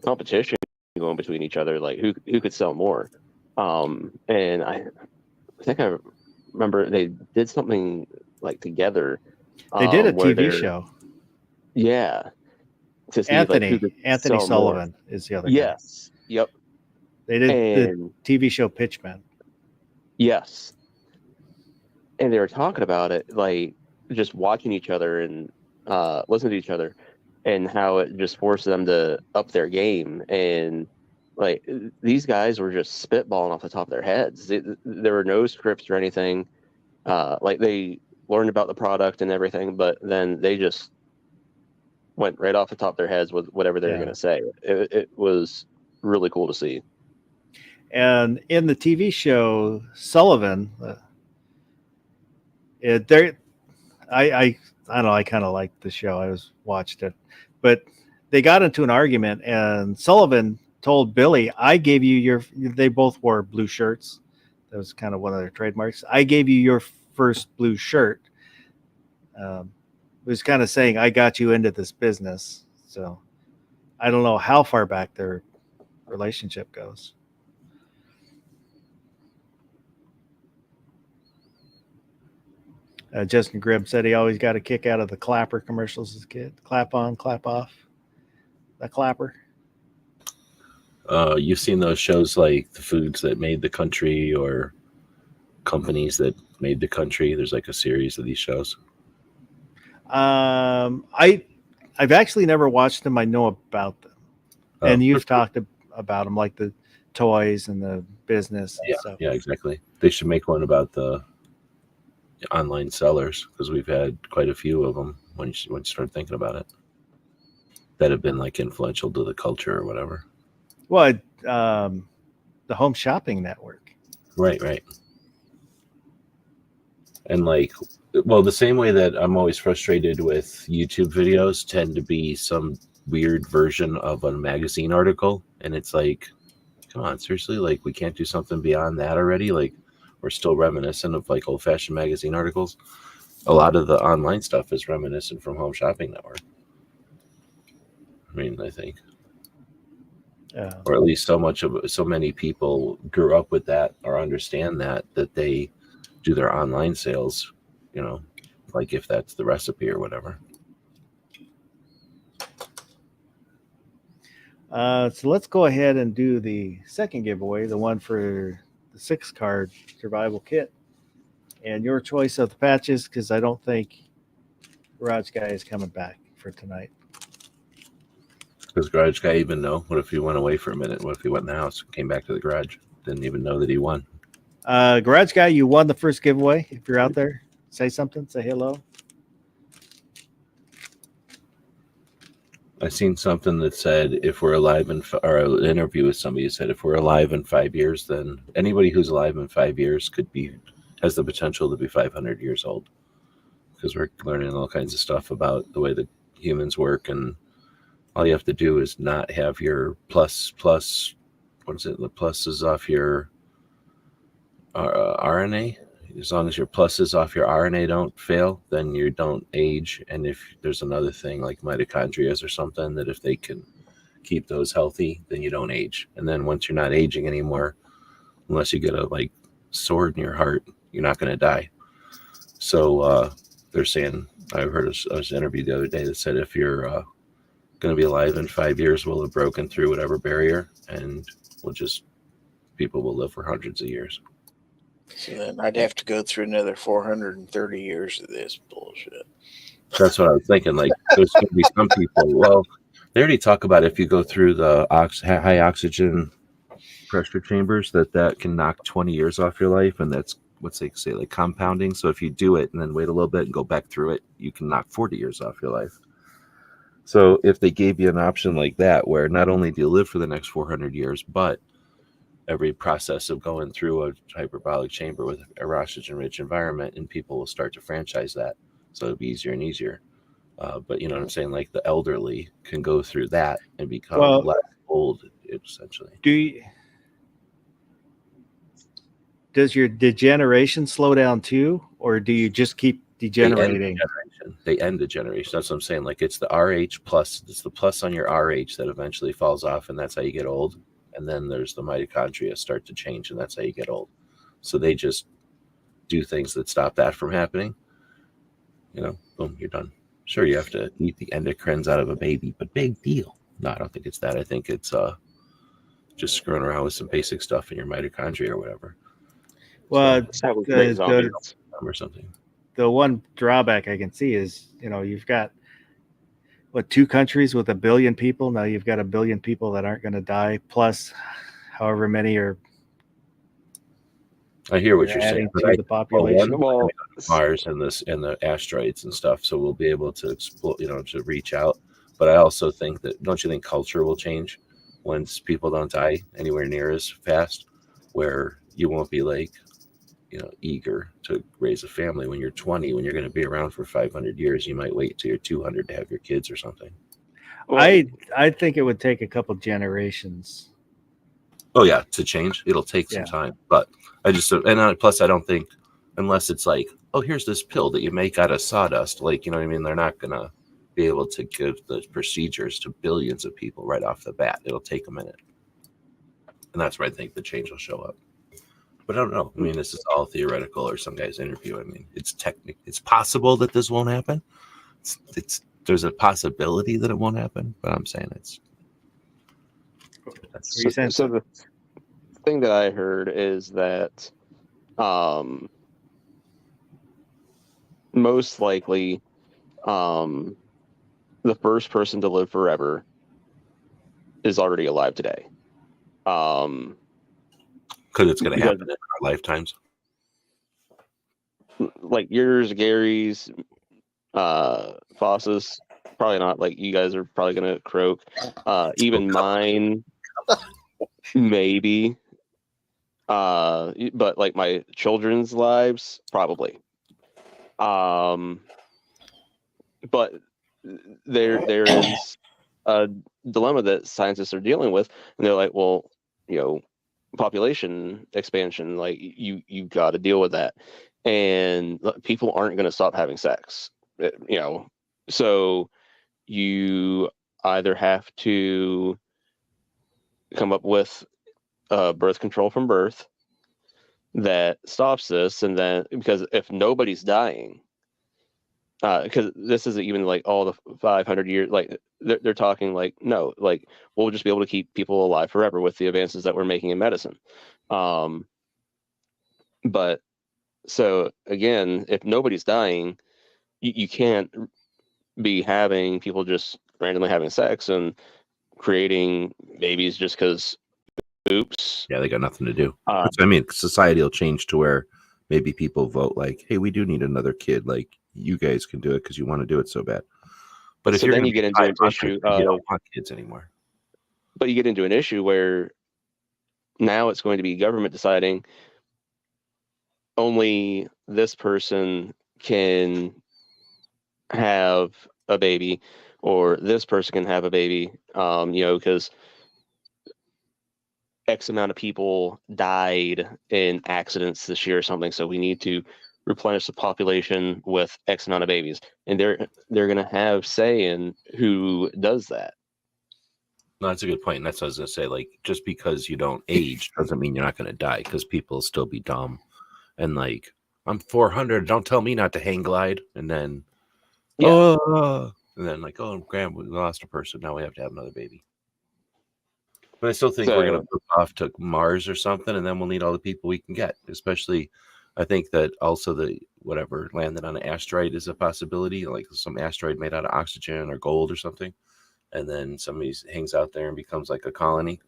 competition going between each other, like who could sell more. And I think I remember they did something like together. They did a where TV they're- show. Yeah. To see Anthony like, who could Anthony sell more. Sullivan is the other guy. Yes. Yep. They did And the TV show Pitchman. yes. And they were talking about it, like just watching each other and listening to each other, and how it just forced them to up their game. And like these guys were just spitballing off the top of their heads. There were no scripts or anything. Like they learned about the product and everything, but then they just went right off the top of their heads with whatever they were Yeah. going to say. It was really cool to see. And in the TV show Sullivan, I don't know. I kind of liked the show. I watched it, but they got into an argument, and Sullivan told Billy, "I gave you your." They both wore blue shirts. That was kind of one of their trademarks. I gave you your first blue shirt. It was kind of saying, "I got you into this business." So I don't know how far back their relationship goes. Justin Grimm said he always got a kick out of the Clapper commercials as a kid. Clap on, clap off. The Clapper. You've seen those shows like The Foods That Made the Country or Companies That Made the Country. There's like a series of these shows. I've actually never watched them. I know about them, and you've talked about them, like the toys and the business. And stuff. Yeah, exactly. They should make one about the online sellers, because we've had quite a few of them when you start thinking about it that have been like influential to the culture or whatever. Well, the Home Shopping Network. Right. And like, well, the same way that I'm always frustrated with YouTube videos tend to be some weird version of a magazine article, and it's like, come on, seriously, like we can't do something beyond that already? Like we're still reminiscent of like old-fashioned magazine articles. A lot of the online stuff is reminiscent from Home Shopping Network. I mean, I think, or at least so many people grew up with that or understand that they do their online sales, you know, like if that's the recipe or whatever. So let's go ahead and do the second giveaway, the one for the 6-card survival kit, and your choice of the patches, because I don't think Garage Guy is coming back for tonight. Does Garage Guy even know? What if he went away for a minute? What if he went in the house and came back to the garage? Didn't even know that he won. Garage Guy, you won the first giveaway. If you're out there, say something, say hello. I seen something that said if we're alive or an interview with somebody who said if we're alive in 5 years, then anybody who's alive in 5 years has the potential to be 500 years old, because we're learning all kinds of stuff about the way that humans work, and all you have to do is not have your plus what is it? The pluses off your RNA. As long as your pluses off your RNA don't fail, then you don't age. And if there's another thing like mitochondria or something, that if they can keep those healthy, then you don't age. And then once you're not aging anymore, unless you get a like sword in your heart, you're not going to die. So they're saying, I heard an interview the other day that said if you're going to be alive in 5 years, we'll have broken through whatever barrier, and people will live for hundreds of years. So then I'd have to go through another 430 years of this bullshit. That's what I was thinking. Like, there's going to be some people. Well, they already talk about if you go through the high oxygen pressure chambers, that can knock 20 years off your life, and that's what's they say, like compounding. So if you do it and then wait a little bit and go back through it, you can knock 40 years off your life. So if they gave you an option like that, where not only do you live for the next 400 years, but every process of going through a hyperbolic chamber with a oxygen-rich environment, and people will start to franchise that, so it'll be easier and easier. But you know what I'm saying? Like the elderly can go through that and become less old, essentially. Does your degeneration slow down too, or do you just keep degenerating? They end degeneration. That's what I'm saying. Like it's the RH plus. It's the plus on your RH that eventually falls off, and that's how you get old. And then there's the mitochondria start to change, and that's how you get old. So they just do things that stop that from happening. You know, boom, you're done. Sure, you have to eat the endocrines out of a baby, but big deal. No, I don't think it's that. I think it's just screwing around with some basic stuff in your mitochondria or whatever. Well, That's how we create zombies. Or something. The one drawback I can see is, you know, you've got 2 countries with 1 billion people. Now you've got 1 billion people that aren't going to die, plus however many are. I hear what you're saying. To the population. Well, Mars and the asteroids and stuff, so we'll be able to explore, you know, to reach out. But I also think that, don't you think culture will change once people don't die anywhere near as fast, where you won't be like, you know, eager to raise a family when you're 20, when you're going to be around for 500 years. You might wait till you're 200 to have your kids or something. Well, I think it would take a couple generations. Oh yeah, to change, it'll take some time. But I just, and plus I don't think, unless it's like, oh, here's this pill that you make out of sawdust, like, you know what I mean? They're not gonna be able to give the procedures to billions of people right off the bat. It'll take a minute, and that's where I think the change will show up. But I don't know. I mean, this is all theoretical, or some guy's interview. I mean, it's possible that this won't happen. There's a possibility that it won't happen, but I'm saying so the thing that I heard is that most likely the first person to live forever is already alive today. because it's going to happen in our lifetimes. Like yours, Gary's, Foss's, probably not. Like you guys are probably going to croak. Even mine, maybe. But like my children's lives, probably. But there is a dilemma that scientists are dealing with, and they're like, well, you know, population expansion, like you got to deal with that, and people aren't going to stop having sex, you know, so you either have to come up with birth control from birth that stops this, and then because if nobody's dying, because this isn't even like all the 500 years, like they're talking like, no, like we'll just be able to keep people alive forever with the advances that we're making in medicine. But so again, if nobody's dying, you can't be having people just randomly having sex and creating babies just because, oops. Yeah, they got nothing to do. I mean, society will change to where maybe people vote like, hey, we do need another kid. Like, you guys can do it because you want to do it so bad. But if So then you get into an issue you don't want kids anymore. But you get into an issue where now it's going to be government deciding only this person can have a baby, or this person can have a baby, you know, because X amount of people died in accidents this year or something, so we need to replenish the population with X amount of babies, and they're going to have say in who does that. No, that's a good point. And that's what I was going to say. Like, just because you don't age doesn't mean you're not going to die, because people will still be dumb. And like, I'm 400. Don't tell me not to hang glide. And then, and then like, oh, Graham, we lost a person. Now we have to have another baby. But I still think we're going to move off to Mars or something, and then we'll need all the people we can get. Especially, I think that also the whatever landed on an asteroid is a possibility, like some asteroid made out of oxygen or gold or something. And then somebody hangs out there and becomes like a colony.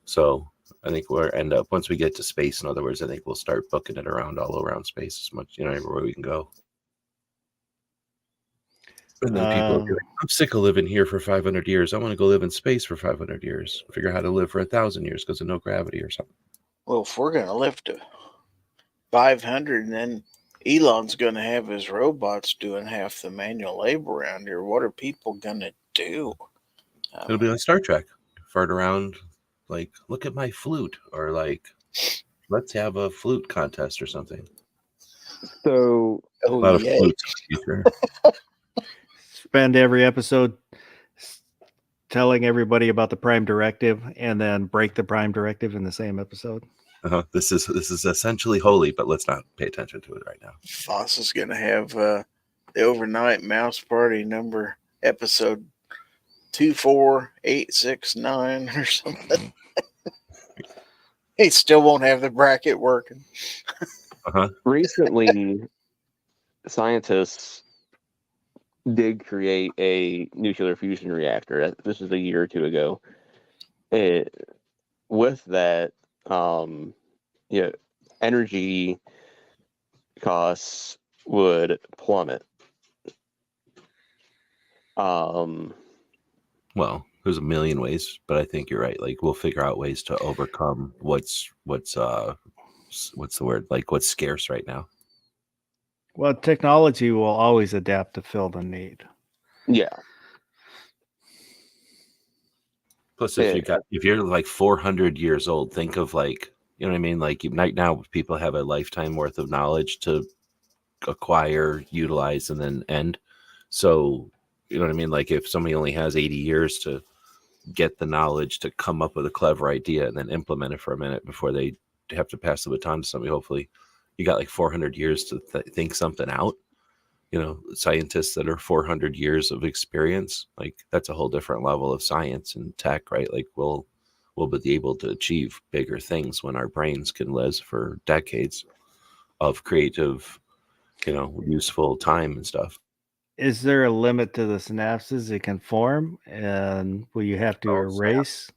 So I think we'll end up, once we get to space, in other words, I think we'll start booking it around all around space as much, you know, everywhere we can go. And then people will be like, I'm sick of living here for 500 years. I want to go live in space for 500 years. Figure out how to live for 1,000 years because of no gravity or something. Well, if we're gonna lift to 500, and then Elon's gonna have his robots doing half the manual labor around here, what are people gonna do? It'll be like Star Trek. Fart around, like, look at my flute, or like, let's have a flute contest or something. So A lot of flutes in the future. Spend every episode telling everybody about the Prime Directive and then break the Prime Directive in the same episode. This is essentially holy, but let's not pay attention to it right now. Foss is gonna have the overnight mouse party number episode 24869 or something. He still won't have the bracket working. recently, scientists did create a nuclear fusion reactor. This is a year or two ago. With that, energy costs would plummet. Well, there's a million ways, but I think you're right. Like, we'll figure out ways to overcome what's the word? Like, what's scarce right now. Well, technology will always adapt to fill the need. Yeah. Plus, if you're like 400 years old, think of, like, you know what I mean? Like, right now, people have a lifetime worth of knowledge to acquire, utilize, and then end. So, you know what I mean? Like, if somebody only has 80 years to get the knowledge to come up with a clever idea and then implement it for a minute before they have to pass the baton to somebody, hopefully you got like 400 years to think something out. You know, scientists that are 400 years of experience, like, that's a whole different level of science and tech, right? Like, we'll be able to achieve bigger things when our brains can live for decades of creative, useful time and stuff. Is there a limit to the synapses it can form? And will you have to erase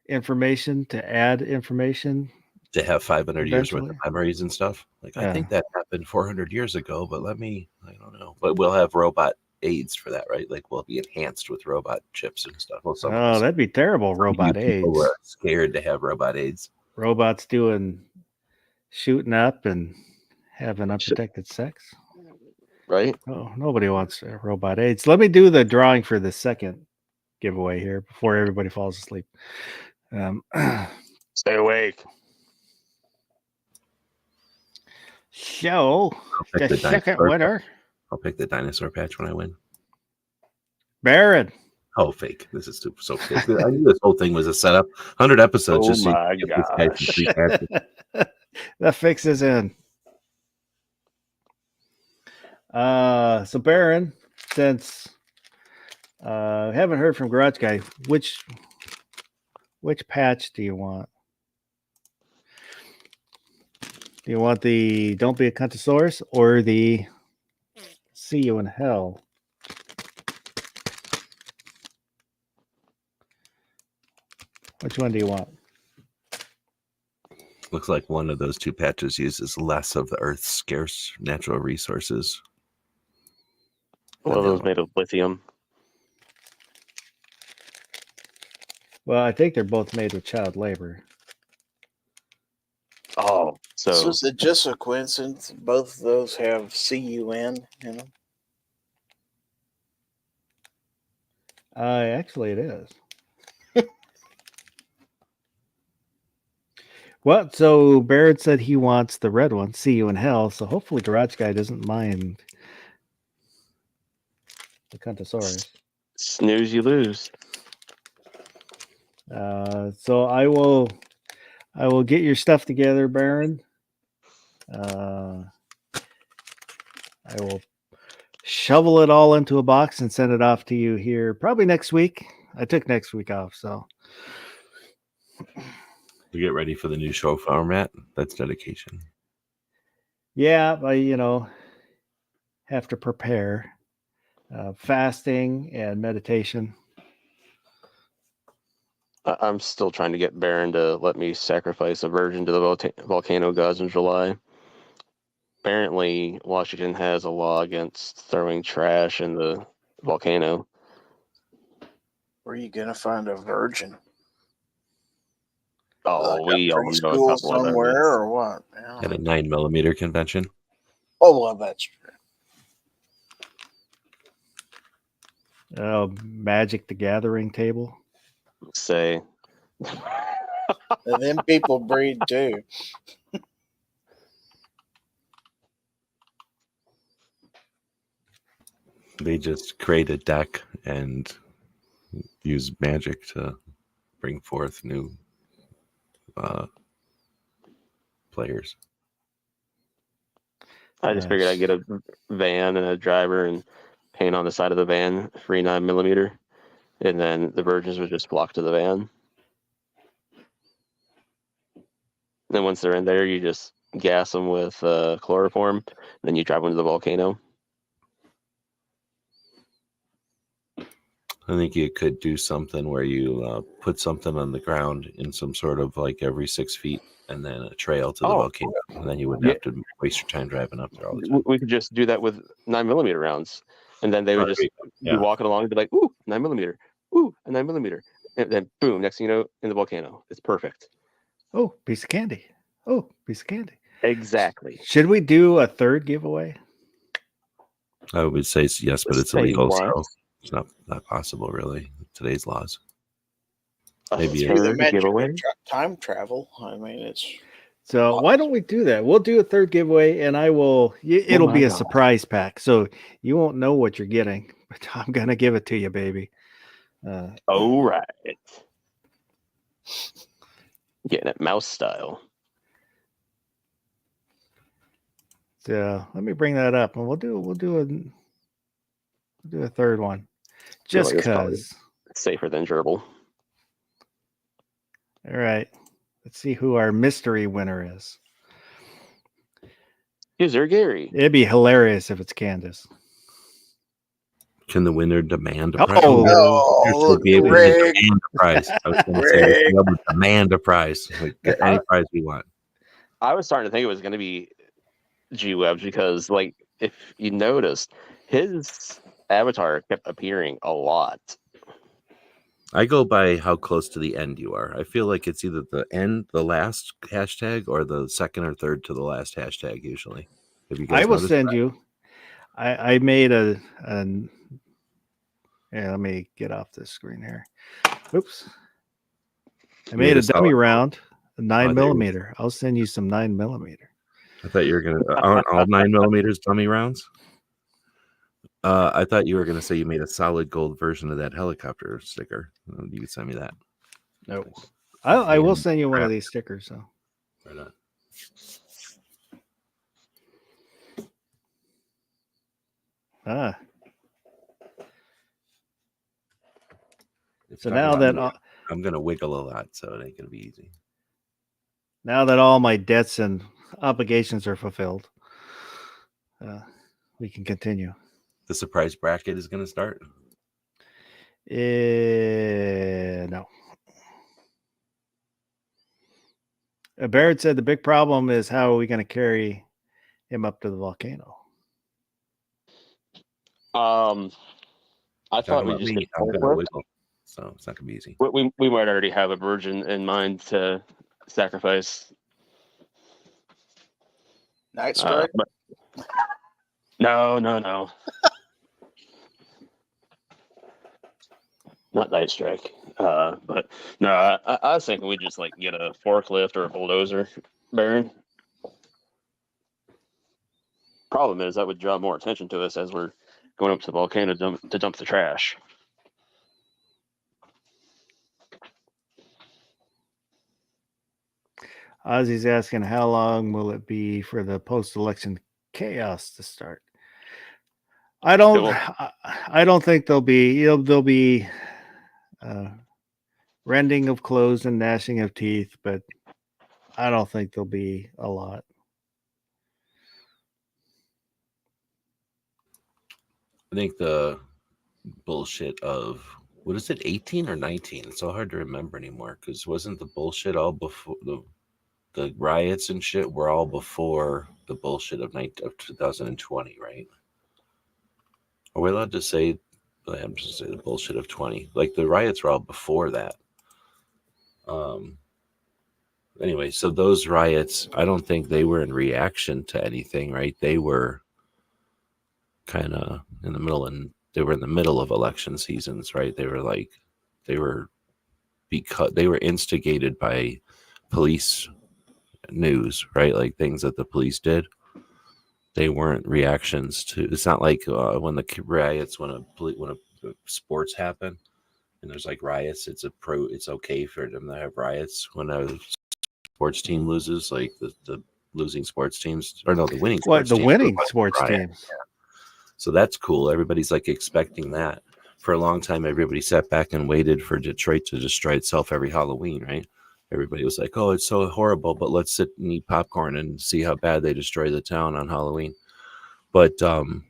information to add information? To have 500 years worth of Eventually. memories and stuff. Like, I Yeah. think that happened 400 years ago, but I don't know. But we'll have robot aids for that, right? Like, we'll be enhanced with robot chips and stuff. Well, Oh, that'd be terrible, robot aids. People were scared to have robot aids. Robots shooting up and having unprotected sex. Right? Oh, nobody wants robot aids. Let me do the drawing for the second giveaway here before everybody falls asleep. Stay awake. So, pick the the second dinosaur. winner, I'll pick the dinosaur patch when I win. Baron. Oh, fake. This is so fake. I knew this whole thing was a setup. 100 episodes. Oh just so you my can get this guy some free patches. That fix is in. So Baron, since haven't heard from Garage Guy, which patch do you want? Do you want the Don't Be a Cuntosaurus or the See You in Hell? Which one do you want? Looks like one of those two patches uses less of the Earth's scarce natural resources. One of those made of lithium. Well, I think they're both made with child labor. Oh, So so is it just a coincidence both of those have CUN in them? Actually, it is. Well, so Barrett said he wants the red one, See You in Hell. So hopefully Garage Guy doesn't mind the Cuntosaurus. snooze, you lose. So I will get your stuff together, Baron. I will shovel it all into a box and send it off to you here probably next week. I took next week off, so To get ready for the new show format. That's dedication. yeah, I have to prepare fasting and meditation. I'm still trying to get Baron to let me sacrifice a virgin to the volcano gods in July. Apparently, Washington has a law against throwing trash in the volcano. Where are you gonna find a virgin? Oh, Like we a all know a preschool couple of somewhere those. or what? Yeah. At a 9mm convention. Oh, well, that's true. Magic the Gathering table. Say, And then people breed too. They just create a deck and use magic to bring forth new players. I just figured I'd get a van and a driver and paint on the side of the van free 9mm, and then the virgins would just flock to the van. Then once they're in there, you just gas them with chloroform, and then you drive them to the volcano. I think you could do something where you put something on the ground in some sort of like every 6 feet, and then a trail to the volcano, and then you wouldn't have to waste your time driving up there all the time. We could just do that with 9mm rounds, and then they would just be walking along and be like, "Ooh, 9mm, ooh, a 9mm," and then boom, next thing you know, in the volcano. It's perfect. Oh, piece of candy. Oh, piece of candy. Exactly. Should we do a third giveaway? I would say yes, but it's Say illegal, what? so it's not possible, really. Today's laws. A Maybe See the third magic giveaway. of time travel. I mean, it's So why don't we do that? We'll do a third giveaway, and I will. It'll my be a God. surprise pack, so you won't know what you're getting. But I'm gonna give it to you, baby. All right. Getting it mouse style. So let me bring that up, and we'll do a third one, just like it's probably- cause. Safer than gerbil. All right, let's see who our mystery winner is. Is there Gary? It'd be hilarious if it's Candace. Can the winner demand a Oh. prize? oh, Should look, be able to Rick. demand a prize. I was going to say we should be able to demand a prize. Like, get any prize we want. I was starting to think it was going to be G-Webs because, like, if you noticed, his avatar kept appearing a lot. I go by how close to the end you are. I feel like it's either the end, the last hashtag, or the second or third to the last hashtag. Usually, have you guys I will noticed send that? you. I made a. Yeah, let me get off this screen here. Oops. I made a dummy solid- round, a 9mm. there you I'll send you some 9mm. I thought you were going to all 9mm dummy rounds. I thought you were going to say you made a solid gold version of that helicopter sticker. You could send me that. No, I will send you one of these stickers. So Right on. So now that I'm going to wiggle a lot, so it ain't going to be easy. now that all my debts and obligations are fulfilled, we can continue. The surprise bracket is going to start. No. Barrett said the big problem is how are we going to carry him up to the volcano? I thought we just did I'm going to forklift. wiggle, so it's not going to be easy. We might already have a virgin in mind to sacrifice. Night Strike. But no. Not Night Strike. But no, I was thinking we just like get a forklift or a bulldozer, Baron. Problem is that would draw more attention to us as we're going up to the volcano to dump the trash. Ozzy's asking how long will it be for the post-election chaos to start? I don't think there'll be rending of clothes and gnashing of teeth, but I don't think there'll be a lot. I think the bullshit of what is it, 18 or 19? It's so hard to remember anymore because wasn't the bullshit all before the riots and shit were all before the bullshit of 2020, right? Are we allowed to say? I'm just say the bullshit of 20. Like the riots were all before that. anyway, so those riots, I don't think they were in reaction to anything, right? They were kind of in the middle, and they were in the middle of election seasons, right? They were because they were instigated by police news, right? Like things that the police did. They weren't reactions to. It's not like when the riots, when sports happen and there's like riots. It's okay for them to have riots when a sports team loses, like the losing sports teams, or no, the winning What sports the teams. winning sports Riot. teams? So that's cool. Everybody's like expecting that. For a long time, everybody sat back and waited for Detroit to destroy itself every Halloween, right? Everybody was like, "Oh, it's so horrible," but let's sit and eat popcorn and see how bad they destroy the town on Halloween. But I'm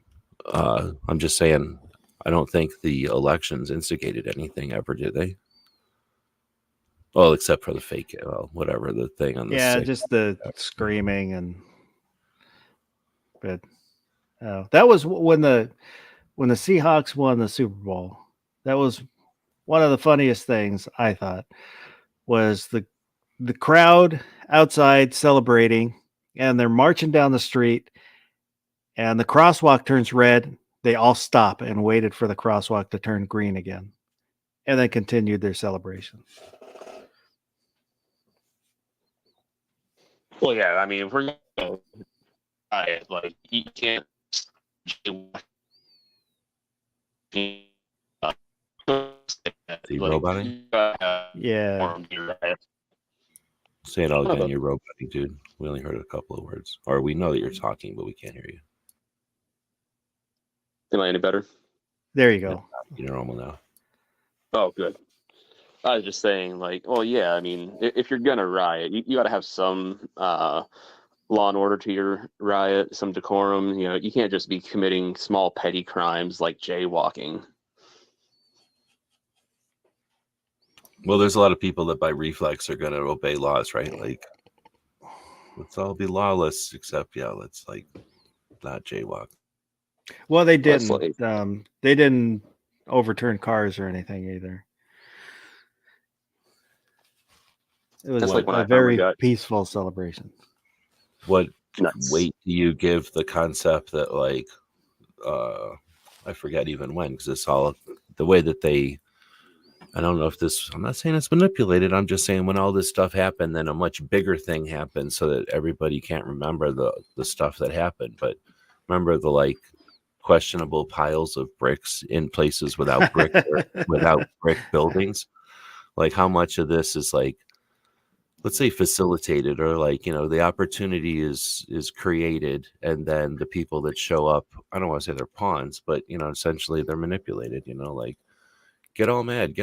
just saying, I don't think the elections instigated anything ever, did they? Well, except for the fake, whatever the thing on the Yeah, 6th. just the screaming but that was when the Seahawks won the Super Bowl. That was one of the funniest things, I thought, was the crowd outside celebrating, and they're marching down the street, and the crosswalk turns red. They all stop and waited for the crosswalk to turn green again, and then continued their celebration. Well, yeah, I mean, if we're gonna riot, like you can't. roboting? Yeah. Say it all again. You're roboting, dude. We only heard a couple of words. Or we know that you're talking, but we can't hear you. Am I any better? There you go. You're normal now. Oh, good. I was just saying, like, well, yeah, I mean, if you're gonna riot, you got to have some law and order to your riot, some decorum. You know, you can't just be committing small petty crimes like jaywalking. Well, there's a lot of people that by reflex are going to obey laws, right? Like, let's all be lawless, except, let's like not jaywalk. Well, they didn't. Like, they didn't overturn cars or anything either. It was like a very peaceful celebration. What weight do you give the concept that, like, I forget even when, because it's all the way that they. I don't know if this, I'm not saying it's manipulated. I'm just saying when all this stuff happened, then a much bigger thing happened so that everybody can't remember the stuff that happened. But remember the like questionable piles of bricks in places without brick, without brick buildings. Like how much of this is like, let's say facilitated, or like, you know, the opportunity is created. And then the people that show up, I don't want to say they're pawns, but, you know, essentially they're manipulated, you know, like, get all mad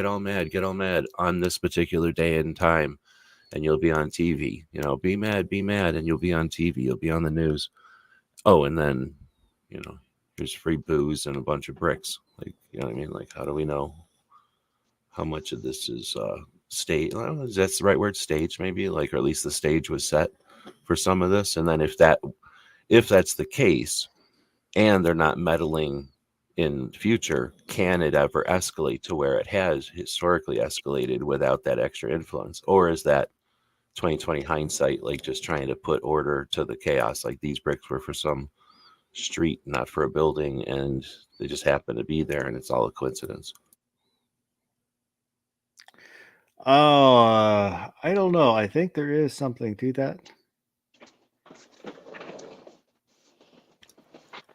on this particular day and time, and you'll be on TV. You know, be mad, and you'll be on TV. You'll be on the news. Oh, and then, you know, here's free booze and a bunch of bricks. Like, you know what I mean? Like, how do we know how much of this is stage? I don't know, that's the right word, stage, maybe? Like, or at least the stage was set for some of this. And then if that's the case, and they're not meddling in future, can it ever escalate to where it has historically escalated without that extra influence? Or is that 2020 hindsight, like just trying to put order to the chaos? Like these bricks were for some street, not for a building, and they just happen to be there, and it's all a coincidence. I don't know. I think there is something to that.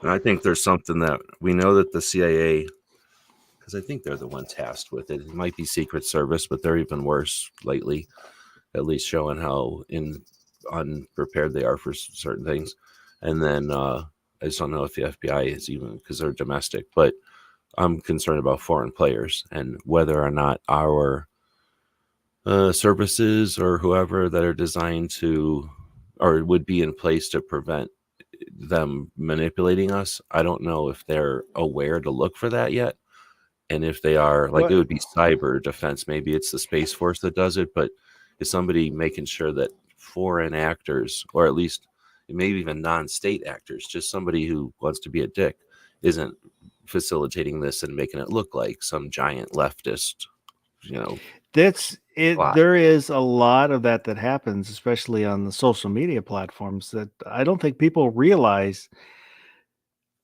And I think there's something that we know that the CIA, because I think they're the one tasked with it. It might be Secret Service, but they're even worse lately, at least showing how unprepared they are for certain things. And then I just don't know if the FBI is even, because they're domestic, but I'm concerned about foreign players and whether or not our services or whoever that are designed to, or would be in place to prevent them manipulating us. I don't know if they're aware to look for that yet. And if they are, like, it would be cyber defense. Maybe it's the Space Force that does it, but is somebody making sure that foreign actors, or at least maybe even non-state actors, just somebody who wants to be a dick, isn't facilitating this and making it look like some giant leftist, you know? That's Lot. There is a lot of that happens, especially on the social media platforms, that I don't think people realize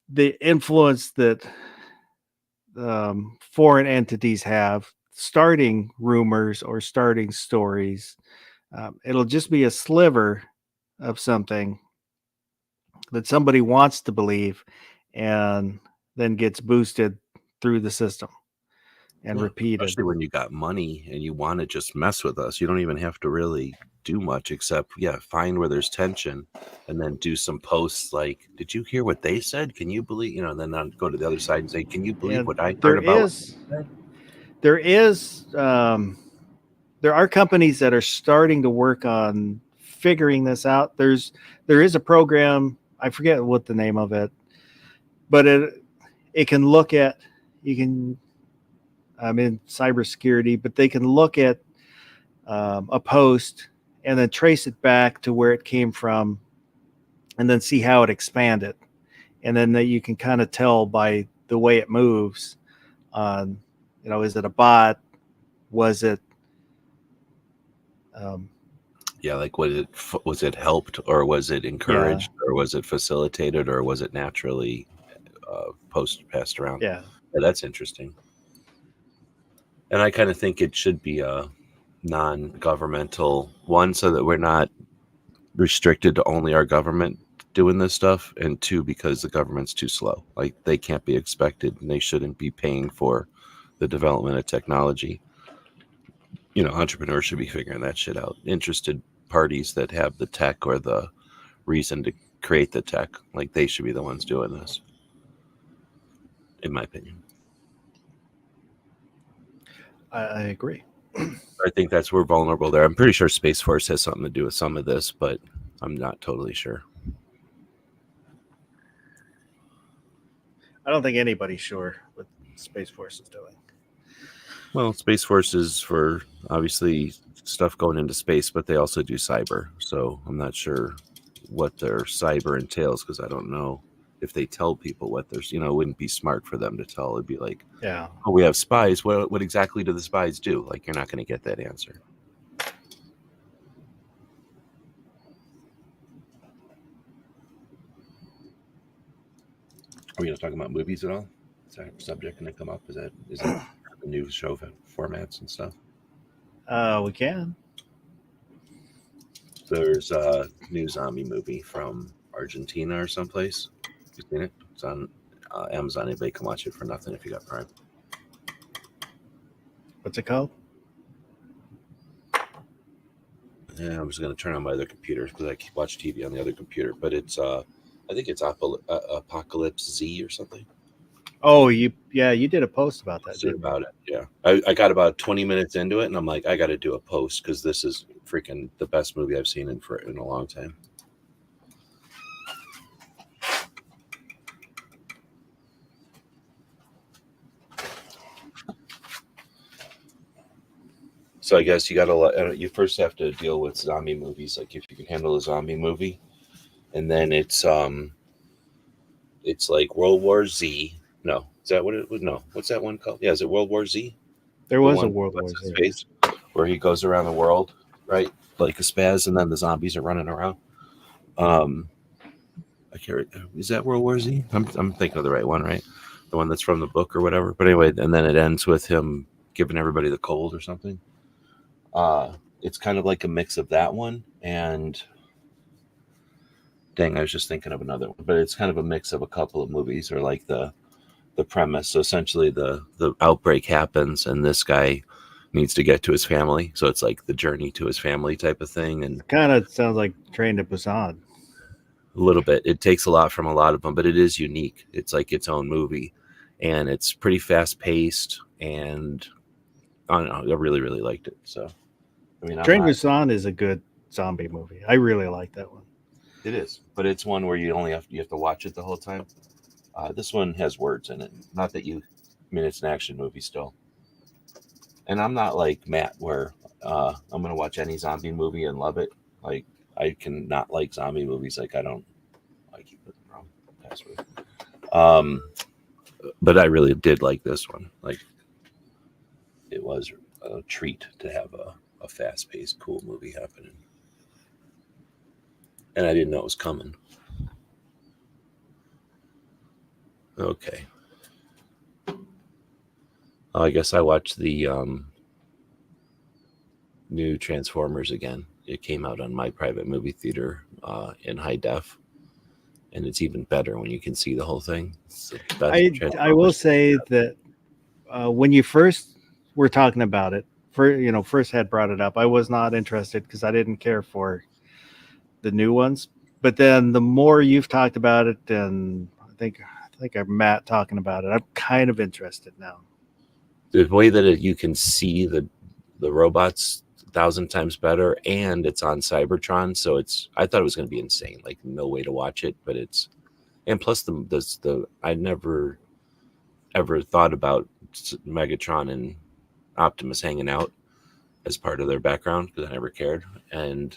the influence that foreign entities have starting rumors or starting stories. It'll just be a sliver of something that somebody wants to believe and then gets boosted through the system and Well, repeated. especially when you got money and you want to just mess with us. You don't even have to really do much except, find where there's tension and then do some posts like, did you hear what they said? Can you believe, and then I'll go to the other side and say, can you believe And what I there heard about? there are companies that are starting to work on figuring this out. There is a program, I forget what the name of it, but it can look at, I'm in cybersecurity, but they can look at a post and then trace it back to where it came from and then see how it expanded. And then that you can kind of tell by the way it moves on, is it a bot? Was it, like was it helped, or was it encouraged, or was it facilitated, or was it naturally passed around? Yeah, that's interesting. And I kind of think it should be a non-governmental one, so that we're not restricted to only our government doing this stuff, and two, because the government's too slow. Like, they can't be expected, and they shouldn't be paying for the development of technology. Entrepreneurs should be figuring that shit out. Interested parties that have the tech or the reason to create the tech, like, they should be the ones doing this, in my opinion. I agree. I think that's, we're vulnerable there. I'm pretty sure Space Force has something to do with some of this, but I'm not totally sure. I don't think anybody's sure what Space Force is doing. Well, Space Force is for obviously stuff going into space, but they also do cyber. So I'm not sure what their cyber entails, because I don't know if they tell people what there's, it wouldn't be smart for them to tell. It'd be like, Yeah. oh, we have spies. What exactly do the spies do? Like, you're not going to get that answer. Are we going to talk about movies at all? Is that a subject going to come up? Is that the new show formats and stuff? We can. There's a new zombie movie from Argentina or someplace. You seen it? It's on Amazon. Anybody can watch it for nothing if you got Prime. What's it called? Yeah, I'm just going to turn on my other computer because I watch TV on the other computer. But it's, I think it's Apocalypse Z or something. Oh, you did a post about that. About it, yeah. I got about 20 minutes into it, and I'm like, I got to do a post because this is freaking the best movie I've seen in a long time. So I guess you first have to deal with zombie movies, like if you can handle a zombie movie, and then it's like World War Z. No, is that what it was? No, what's that one called? Yeah, is it World War Z? There was a World War Z space where he goes around the world, right? Like a spaz, and then the zombies are running around. I can't. Is that World War Z? I'm thinking of the right one, right? The one that's from the book or whatever. But anyway, and then it ends with him giving everybody the cold or something. It's kind of like a mix of that one and. Dang, I was just thinking of another one, but it's kind of a mix of a couple of movies, or like the premise. So essentially the outbreak happens and this guy needs to get to his family. So it's like the journey to his family type of thing. And kind of sounds like Train to Busan. A little bit. It takes a lot from a lot of them, but it is unique. It's like its own movie, and it's pretty fast paced. And I don't know, I really, really liked it. So, I mean, Train to Busan is a good zombie movie. I really like that one. It is, but it's one where you have to watch it the whole time. This one has words in it. Not that it's an action movie still. And I'm not like Matt, where I'm going to watch any zombie movie and love it. Like, I can not like zombie movies. Like, I don't. I keep putting the wrong password. But I really did like this one. Like, it was a treat to have a fast-paced, cool movie happening. And I didn't know it was coming. Okay. Oh, I guess I watched the new Transformers again. It came out on my private movie theater in high def, and it's even better when you can see the whole thing. It's the best I will Transformers say that when you first were talking about it, first had brought it up, I was not interested because I didn't care for the new ones. But then the more you've talked about it, and I think I'm Matt talking about it, I'm kind of interested now. The way that you can see the robots 1,000 times better, and it's on Cybertron, so I thought it was going to be insane, like no way to watch it, but it's, and plus the I never ever thought about Megatron and Optimus hanging out as part of their background because I never cared, and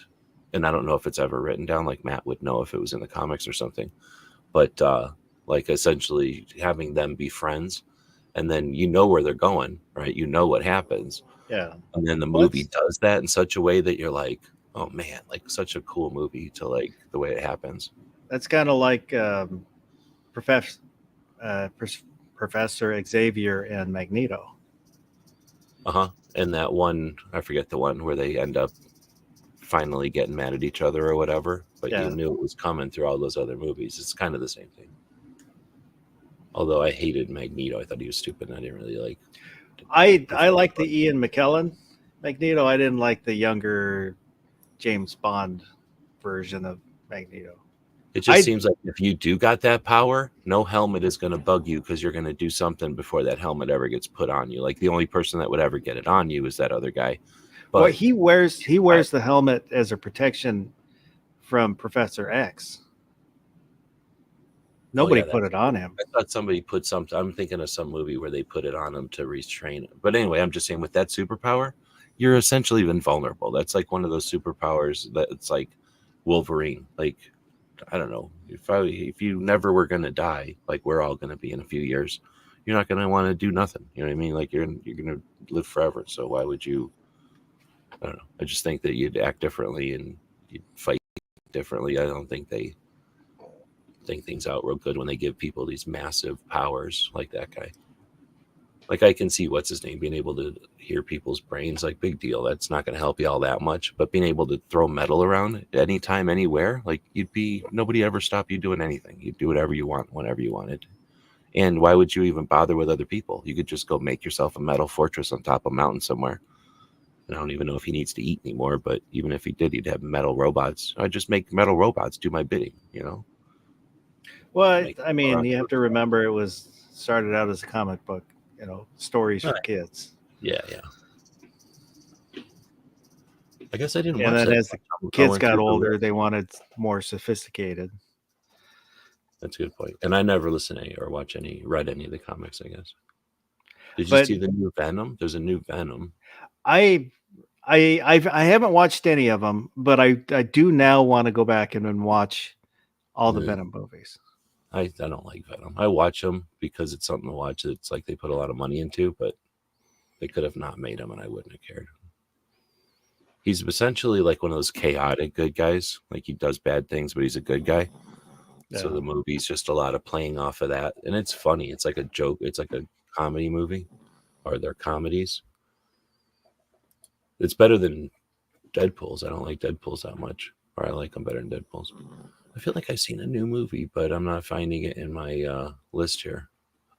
I don't know if it's ever written down, like Matt would know if it was in the comics or something, but like essentially having them be friends, and then you know where they're going, right? You know what happens. Yeah. And then the movie does that in such a way that you're like, oh man, like such a cool movie to like the way it happens. That's kind of like Professor Xavier and Magneto. And that one, I forget the one where they end up finally getting mad at each other or whatever, but you knew it was coming through all those other movies. It's kind of the same thing. Although I hated Magneto. I thought he was stupid and I didn't really like. I like the Ian McKellen Magneto. I didn't like the younger James Bond version of Magneto. It just seems like if you do got that power, no helmet is going to bug you because you're going to do something before that helmet ever gets put on you. Like the only person that would ever get it on you is that other guy. But well, he wears the helmet as a protection from Professor X. Nobody put it on him. I thought somebody put something. I'm thinking of some movie where they put it on him to restrain him. But anyway, I'm just saying with that superpower, you're essentially invulnerable. That's like one of those superpowers that it's like Wolverine. Like, I don't know. If you never were going to die, like we're all going to be in a few years, you're not going to want to do nothing. You know what I mean? Like you're going to live forever. So why would you? I don't know. I just think that you'd act differently and you'd fight differently. I don't think they think things out real good when they give people these massive powers like that guy. Like I can see what's his name being able to hear people's brains, like big deal. That's not going to help you all that much, but being able to throw metal around anytime, anywhere, like nobody ever stop you doing anything. You'd do whatever you want, whenever you wanted. And why would you even bother with other people? You could just go make yourself a metal fortress on top of a mountain somewhere. And I don't even know if he needs to eat anymore, but even if he did, he'd have metal robots. I'd just make metal robots do my bidding, you know? Well, I mean, you have to remember it was started out as a comic book, stories for kids. Yeah. I guess I didn't watch that. And then as the kids got older, they wanted more sophisticated. That's a good point. And I never read any of the comics, I guess. Did you see the new Venom? There's a new Venom. I haven't watched any of them, but I do now want to go back and watch all the Venom movies. I don't like Venom. I watch them because it's something to watch. It's like they put a lot of money into, but they could have not made him and I wouldn't have cared. He's essentially like one of those chaotic good guys. Like he does bad things, but he's a good guy. Yeah. So the movie's just a lot of playing off of that. And it's funny. It's like a joke. It's like a comedy movie, or they're comedies. It's better than Deadpool's. I don't like Deadpool's that much, or I like them better than Deadpool's. I feel like I've seen a new movie, but I'm not finding it in my list here.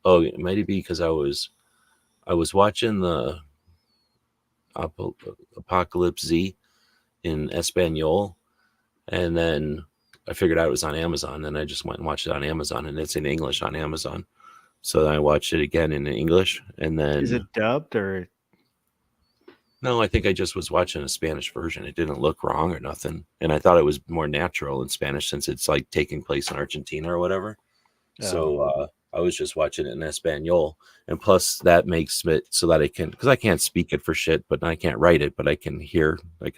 Oh, it might be because I was watching the Apocalypse Z in Espanol, and then I figured out it was on Amazon, and I just went and watched it on Amazon, and it's in English on Amazon. So then I watched it again in English, and then is it dubbed or? No, I think I just was watching a Spanish version. It didn't look wrong or nothing. And I thought it was more natural in Spanish since it's like taking place in Argentina or whatever. Oh. So I was just watching it in Espanol. And plus that makes it so that because I can't speak it for shit, but I can't write it, but I can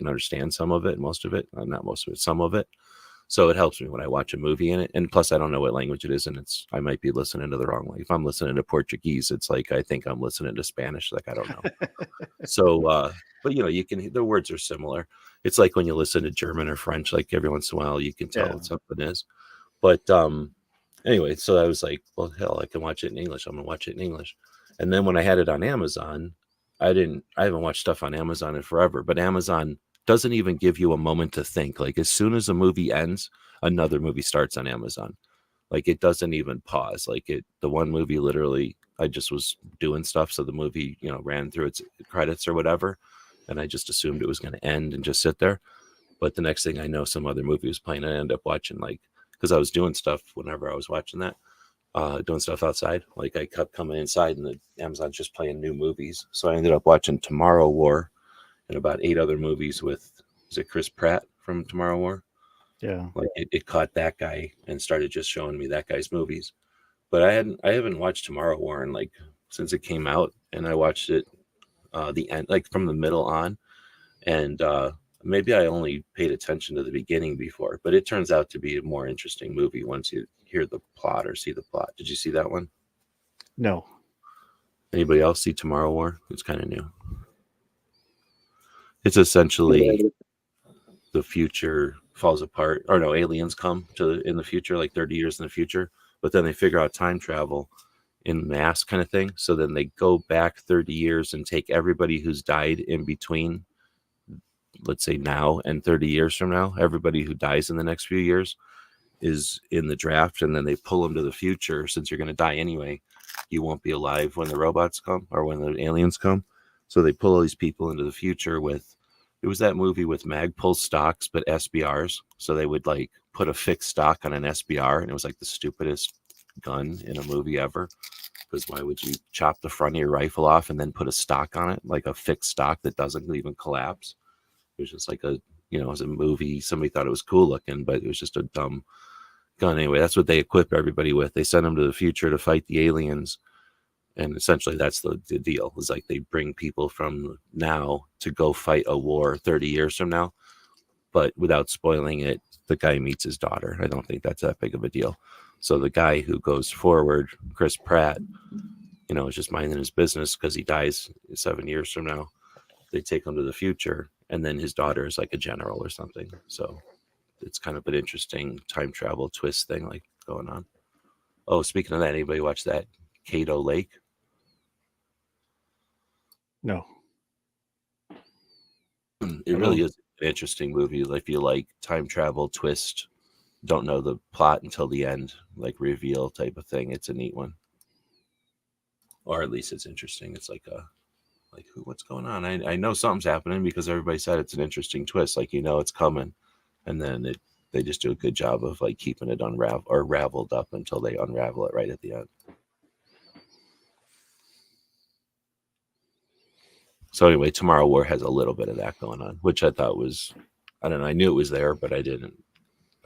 understand some of it, most of it. Not most of it, some of it. So it helps me when I watch a movie in it. And plus, I don't know what language it is, and I might be listening to the wrong. Like if I'm listening to Portuguese, it's like I think I'm listening to Spanish. Like I don't know. So, but the words are similar. It's like when you listen to German or French. Like every once in a while, you can tell what something is. But anyway, so I was like, well, hell, I can watch it in English. I'm gonna watch it in English. And then when I had it on Amazon, I haven't watched stuff on Amazon in forever, but Amazon doesn't even give you a moment to think. Like as soon as a movie ends, another movie starts on Amazon. Like it doesn't even pause. Like the one movie literally, I just was doing stuff. So the movie, ran through its credits or whatever. And I just assumed it was going to end and just sit there. But the next thing I know, some other movie was playing. I ended up watching because I was doing stuff whenever I was watching that, doing stuff outside. Like I kept coming inside and the Amazon's just playing new movies. So I ended up watching Tomorrow War and about 8 other movies with, is it Chris Pratt from Tomorrow War? Yeah. Like it caught that guy and started just showing me that guy's movies. But I haven't watched Tomorrow War in since it came out, and I watched it the end, like from the middle on. And maybe I only paid attention to the beginning before, but it turns out to be a more interesting movie once you hear the plot or see the plot. Did you see that one? No. Anybody else see Tomorrow War? It's kind of new. It's essentially the future falls apart, or no, aliens come in the future, like 30 years in the future, but then they figure out time travel in mass kind of thing. So then they go back 30 years and take everybody who's died in between, let's say now and 30 years from now. Everybody who dies in the next few years is in the draft, and then they pull them to the future. Since you're going to die anyway, you won't be alive when the robots come or when the aliens come. So they pull all these people into the future it was that movie with Magpul stocks, but SBRs. So they would put a fixed stock on an SBR, and it was like the stupidest gun in a movie ever. Because why would you chop the front of your rifle off and then put a stock on it, like a fixed stock that doesn't even collapse? It was just like it was a movie. Somebody thought it was cool looking, but it was just a dumb gun. Anyway, that's what they equip everybody with. They send them to the future to fight the aliens. And essentially that's the deal. It's like they bring people from now to go fight a war 30 years from now. But without spoiling it, the guy meets his daughter. I don't think that's that big of a deal. So the guy who goes forward, Chris Pratt, is just minding his business because he dies 7 years from now. They take him to the future, and then his daughter is like a general or something. So it's kind of an interesting time travel twist thing going on. Oh, speaking of that, anybody watch that Cato Lake? No. It really is an interesting movie. If you like time travel twist, don't know the plot until the end, reveal type of thing. It's a neat one. Or at least it's interesting. It's what's going on? I know something's happening because everybody said it's an interesting twist. It's coming. And then they just do a good job of keeping it raveled up until they unravel it right at the end. So anyway, Tomorrow War has a little bit of that going on, which I thought was, I don't know, I knew it was there, but I didn't,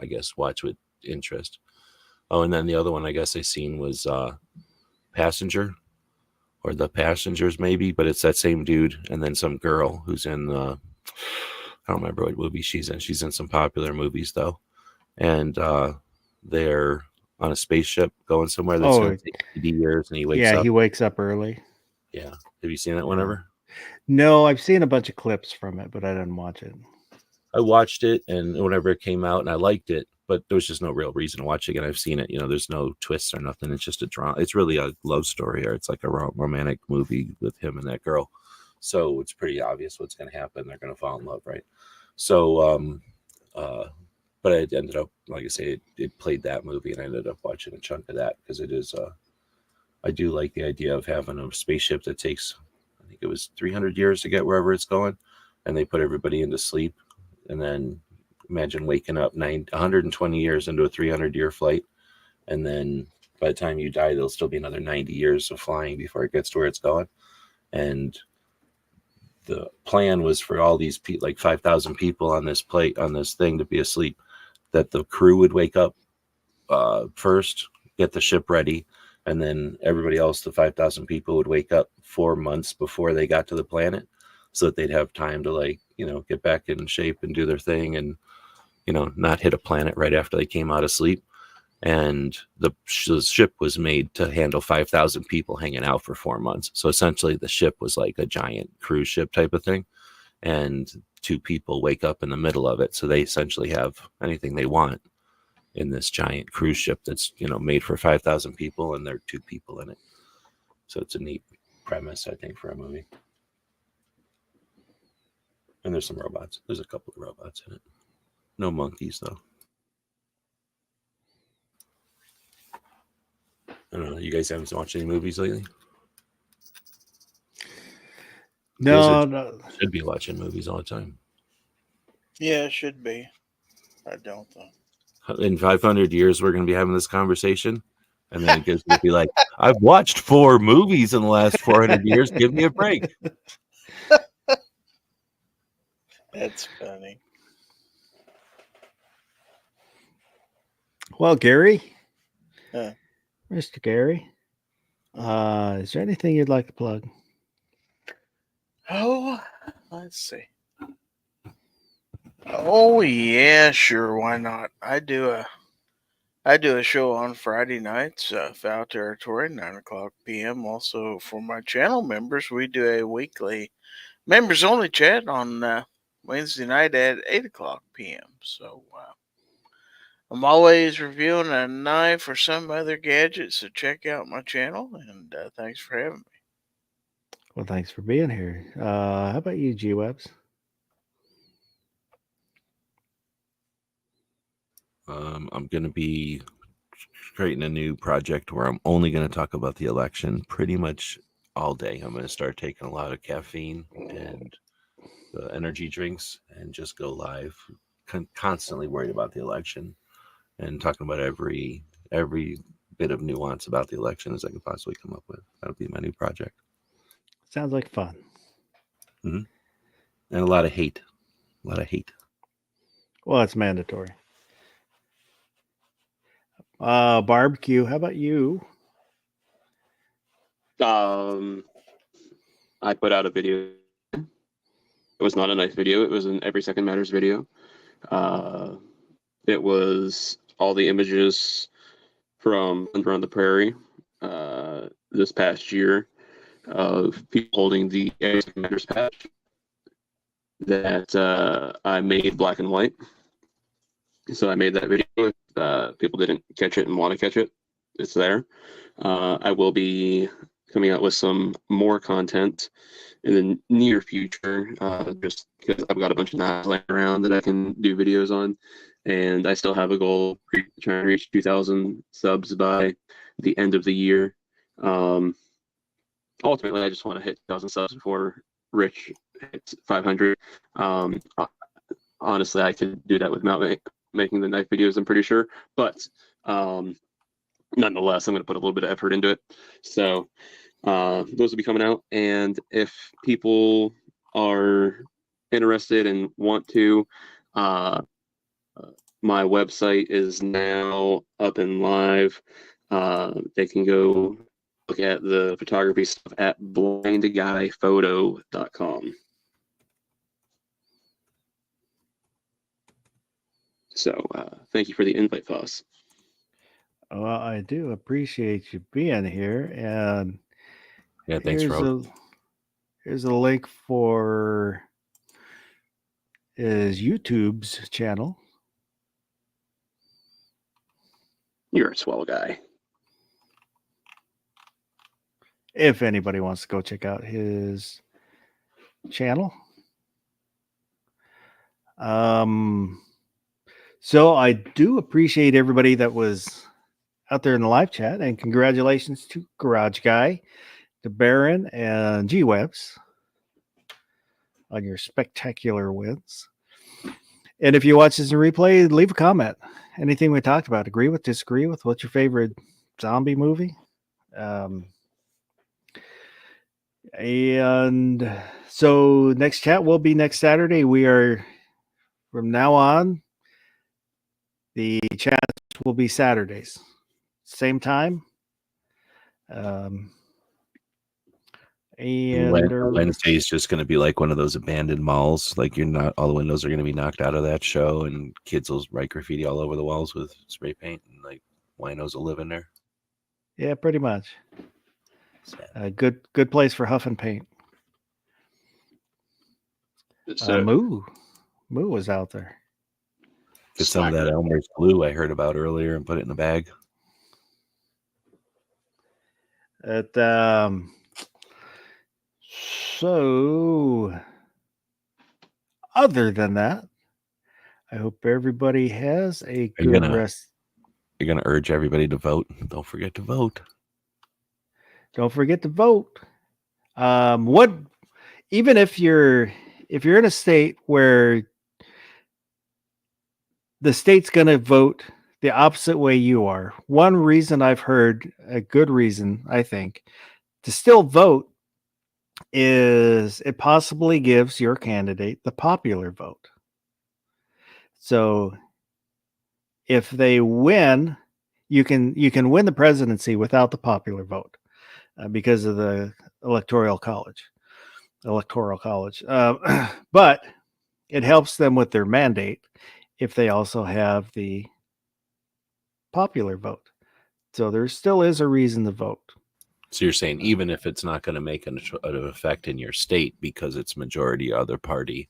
I guess, watch with interest. Oh, and then the other one I guess I seen was Passenger, or The Passengers maybe, but it's that same dude and then some girl who's in I don't remember what movie she's in. She's in some popular movies though. And they're on a spaceship going somewhere that's going to take 80 years, and he wakes up. He wakes up early. Yeah. Have you seen that one ever? No, I've seen a bunch of clips from it, but I didn't watch it. I watched it, and whenever it came out, and I liked it, but there was just no real reason to watch it. And I've seen it. There's no twists or nothing. It's just a drama. It's really a love story, or it's like a romantic movie with him and that girl. So it's pretty obvious what's going to happen. They're going to fall in love, right? So, but I ended up, like I say, it played that movie, and I ended up watching a chunk of that because it is. I do like the idea of having a spaceship that takes, I think it was 300 years to get wherever it's going, and they put everybody into sleep, and then imagine waking up 120 years into a 300-year flight, and then by the time you die, there'll still be another 90 years of flying before it gets to where it's going. And the plan was for all these 5,000 people on this thing to be asleep, that the crew would wake up first, get the ship ready, and then everybody else, the 5,000 people, would wake up 4 months before they got to the planet, so that they'd have time to get back in shape and do their thing and not hit a planet right after they came out of sleep. And the ship was made to handle 5,000 people hanging out for 4 months. So essentially the ship was like a giant cruise ship type of thing. And 2 people wake up in the middle of it. So they essentially have anything they want in this giant cruise ship that's, made for 5,000 people, and there are 2 people in it. So it's a neat premise, I think, for a movie. And there's some robots. There's a couple of robots in it. No monkeys, though. I don't know. You guys haven't watched any movies lately? No. Should be watching movies all the time. Yeah, it should be. I don't though. In 500 years, we're going to be having this conversation. And then it gives me be like, I've watched 4 movies in the last 400 years. Give me a break. That's funny. Well, Gary, Huh. Mr. Gary, is there anything you'd like to plug? Oh, let's see. Oh yeah, sure. Why not? I do a show on Friday nights, Foul Territory, 9:00 p.m. Also for my channel members, we do a weekly members only chat on Wednesday night at 8:00 p.m. So I'm always reviewing a knife or some other gadget, so check out my channel, and thanks for having me. Well, thanks for being here. How about you, G-Webs? I'm going to be creating a new project where I'm only going to talk about the election pretty much all day. I'm going to start taking a lot of caffeine and energy drinks and just go live, constantly worried about the election and talking about every bit of nuance about the election as I could possibly come up with. That'll be my new project. Sounds like fun. And a lot of hate. Well, it's mandatory. Barbecue, how about you? I put out a video. It was not a knife video. It was an Every Second Matters video. It was all the images from Under on the Prairie this past year of people holding the Every Second Matters patch that I made black and white. So I made that video. If people didn't catch it and want to catch it, it's there. I will be coming out with some more content in the near future, just because I've got a bunch of knives laying around that I can do videos on. And I still have a goal of trying to reach 2,000 subs by the end of the year. Ultimately, I just want to hit 2,000 subs before Rich hits 500. Honestly, I could do that without making the knife videos, I'm pretty sure. But nonetheless, I'm going to put a little bit of effort into it. So those will be coming out. And if people are interested and want to, my website is now up and live. They can go look at the photography stuff at blindguyphoto.com. So thank you for the invite, Foss. Well, I do appreciate you being here. And Yeah, thanks, Ro. Here's a link for his YouTube's channel. You're a swell guy. If anybody wants to go check out his channel. So I do appreciate everybody that was out there in the live chat, and congratulations to Garage Guy, to Baron, and G-Webs on your spectacular wins. And if you watch this in replay, leave a comment. Anything we talked about, agree with, disagree with, what's your favorite zombie movie? And so next chat will be next Saturday. We are, from now on, the chats will be Saturdays. Same time. And Wednesday is just going to be like one of those abandoned malls. Like you're not, all the windows are going to be knocked out of that show, and kids will write graffiti all over the walls with spray paint, and like winos will live in there. yeah, pretty much. Sad. A good place for huff and paint. So Moo was out there. Get some of that Elmer's glue I heard about earlier and put it in a bag. So other than that, I hope everybody has a Are you good gonna- rest. You're going to urge everybody to vote. Don't forget to vote. Don't forget to vote. Even if you're in a state where the state's going to vote the opposite way you are, one reason I've heard, a good reason I think, to still vote is it possibly gives your candidate the popular vote. So if they win, you can win the presidency without the popular vote because of the electoral college. But it helps them with their mandate if they also have the popular vote. So there still is a reason to vote. So you're saying even if it's not going to make an effect in your state because it's majority other party,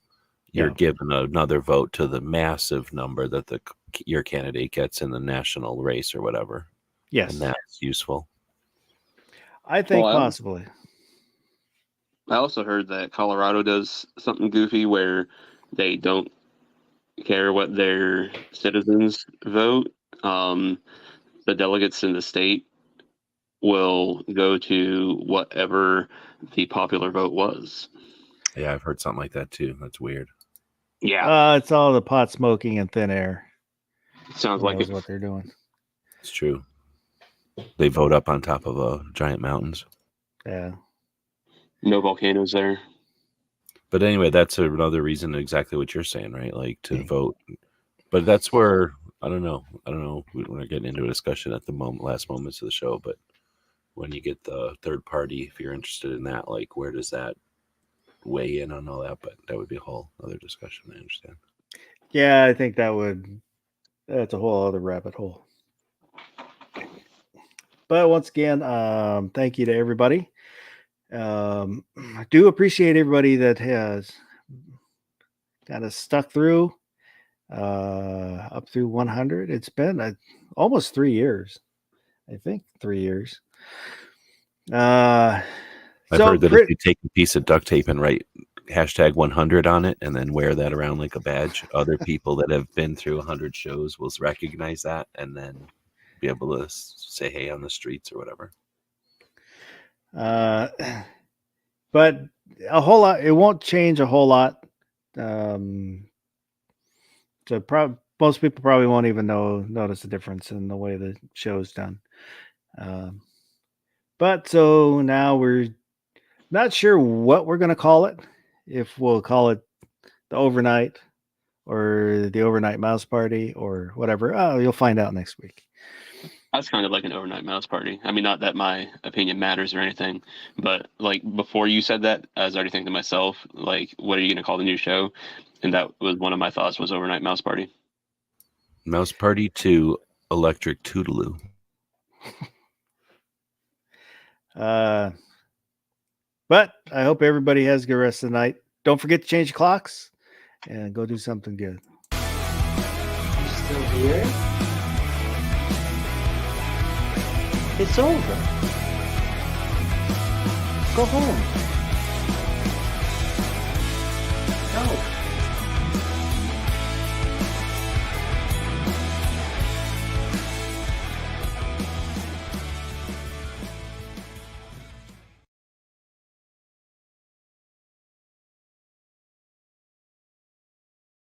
you're Yeah. giving another vote to the massive number that your candidate gets in the national race or whatever. Yes, And that's useful. I think Well, possibly. I also heard that Colorado does something goofy where they don't care what their citizens vote. The delegates in the state will go to whatever the popular vote was. Yeah, I've heard something like that too. That's weird. Yeah, It's all the pot smoking and thin air. sounds Who like knows it. what they're doing. It's true. They vote up on top of giant mountains. Yeah. No volcanoes there. But anyway, that's another reason exactly what you're saying, right? Like to vote. But that's where I don't know. We're not getting into a discussion at the last moments of the show, but when you get the third party, if you're interested in that, like where does that weigh in on all that? But that would be a whole other discussion. I understand. Yeah, I think that's a whole other rabbit hole. But once again, thank you to everybody. I do appreciate everybody that has kind of stuck through up through 100. It's been almost 3 years. I think 3 years. I've heard that if you take a piece of duct tape and write #100 on it and then wear that around like a badge, other people that have been through 100 shows will recognize that and then be able to say hey on the streets or whatever. But a whole lot, it won't change a whole lot. So most people probably won't even notice the difference in the way the show's done. But so now we're not sure what we're going to call it. If we'll call it the overnight or the overnight mouse party or whatever. Oh, you'll find out next week. That's kind of like an overnight mouse party. I mean, not that my opinion matters or anything, but like before you said that, I was already thinking to myself, like, what are you going to call the new show? And that was one of my thoughts was overnight mouse party. Mouse Party to Electric Toodaloo. But I hope everybody has a good rest of the night. Don't forget to change your clocks and go do something good. You still here? It's over. Go home.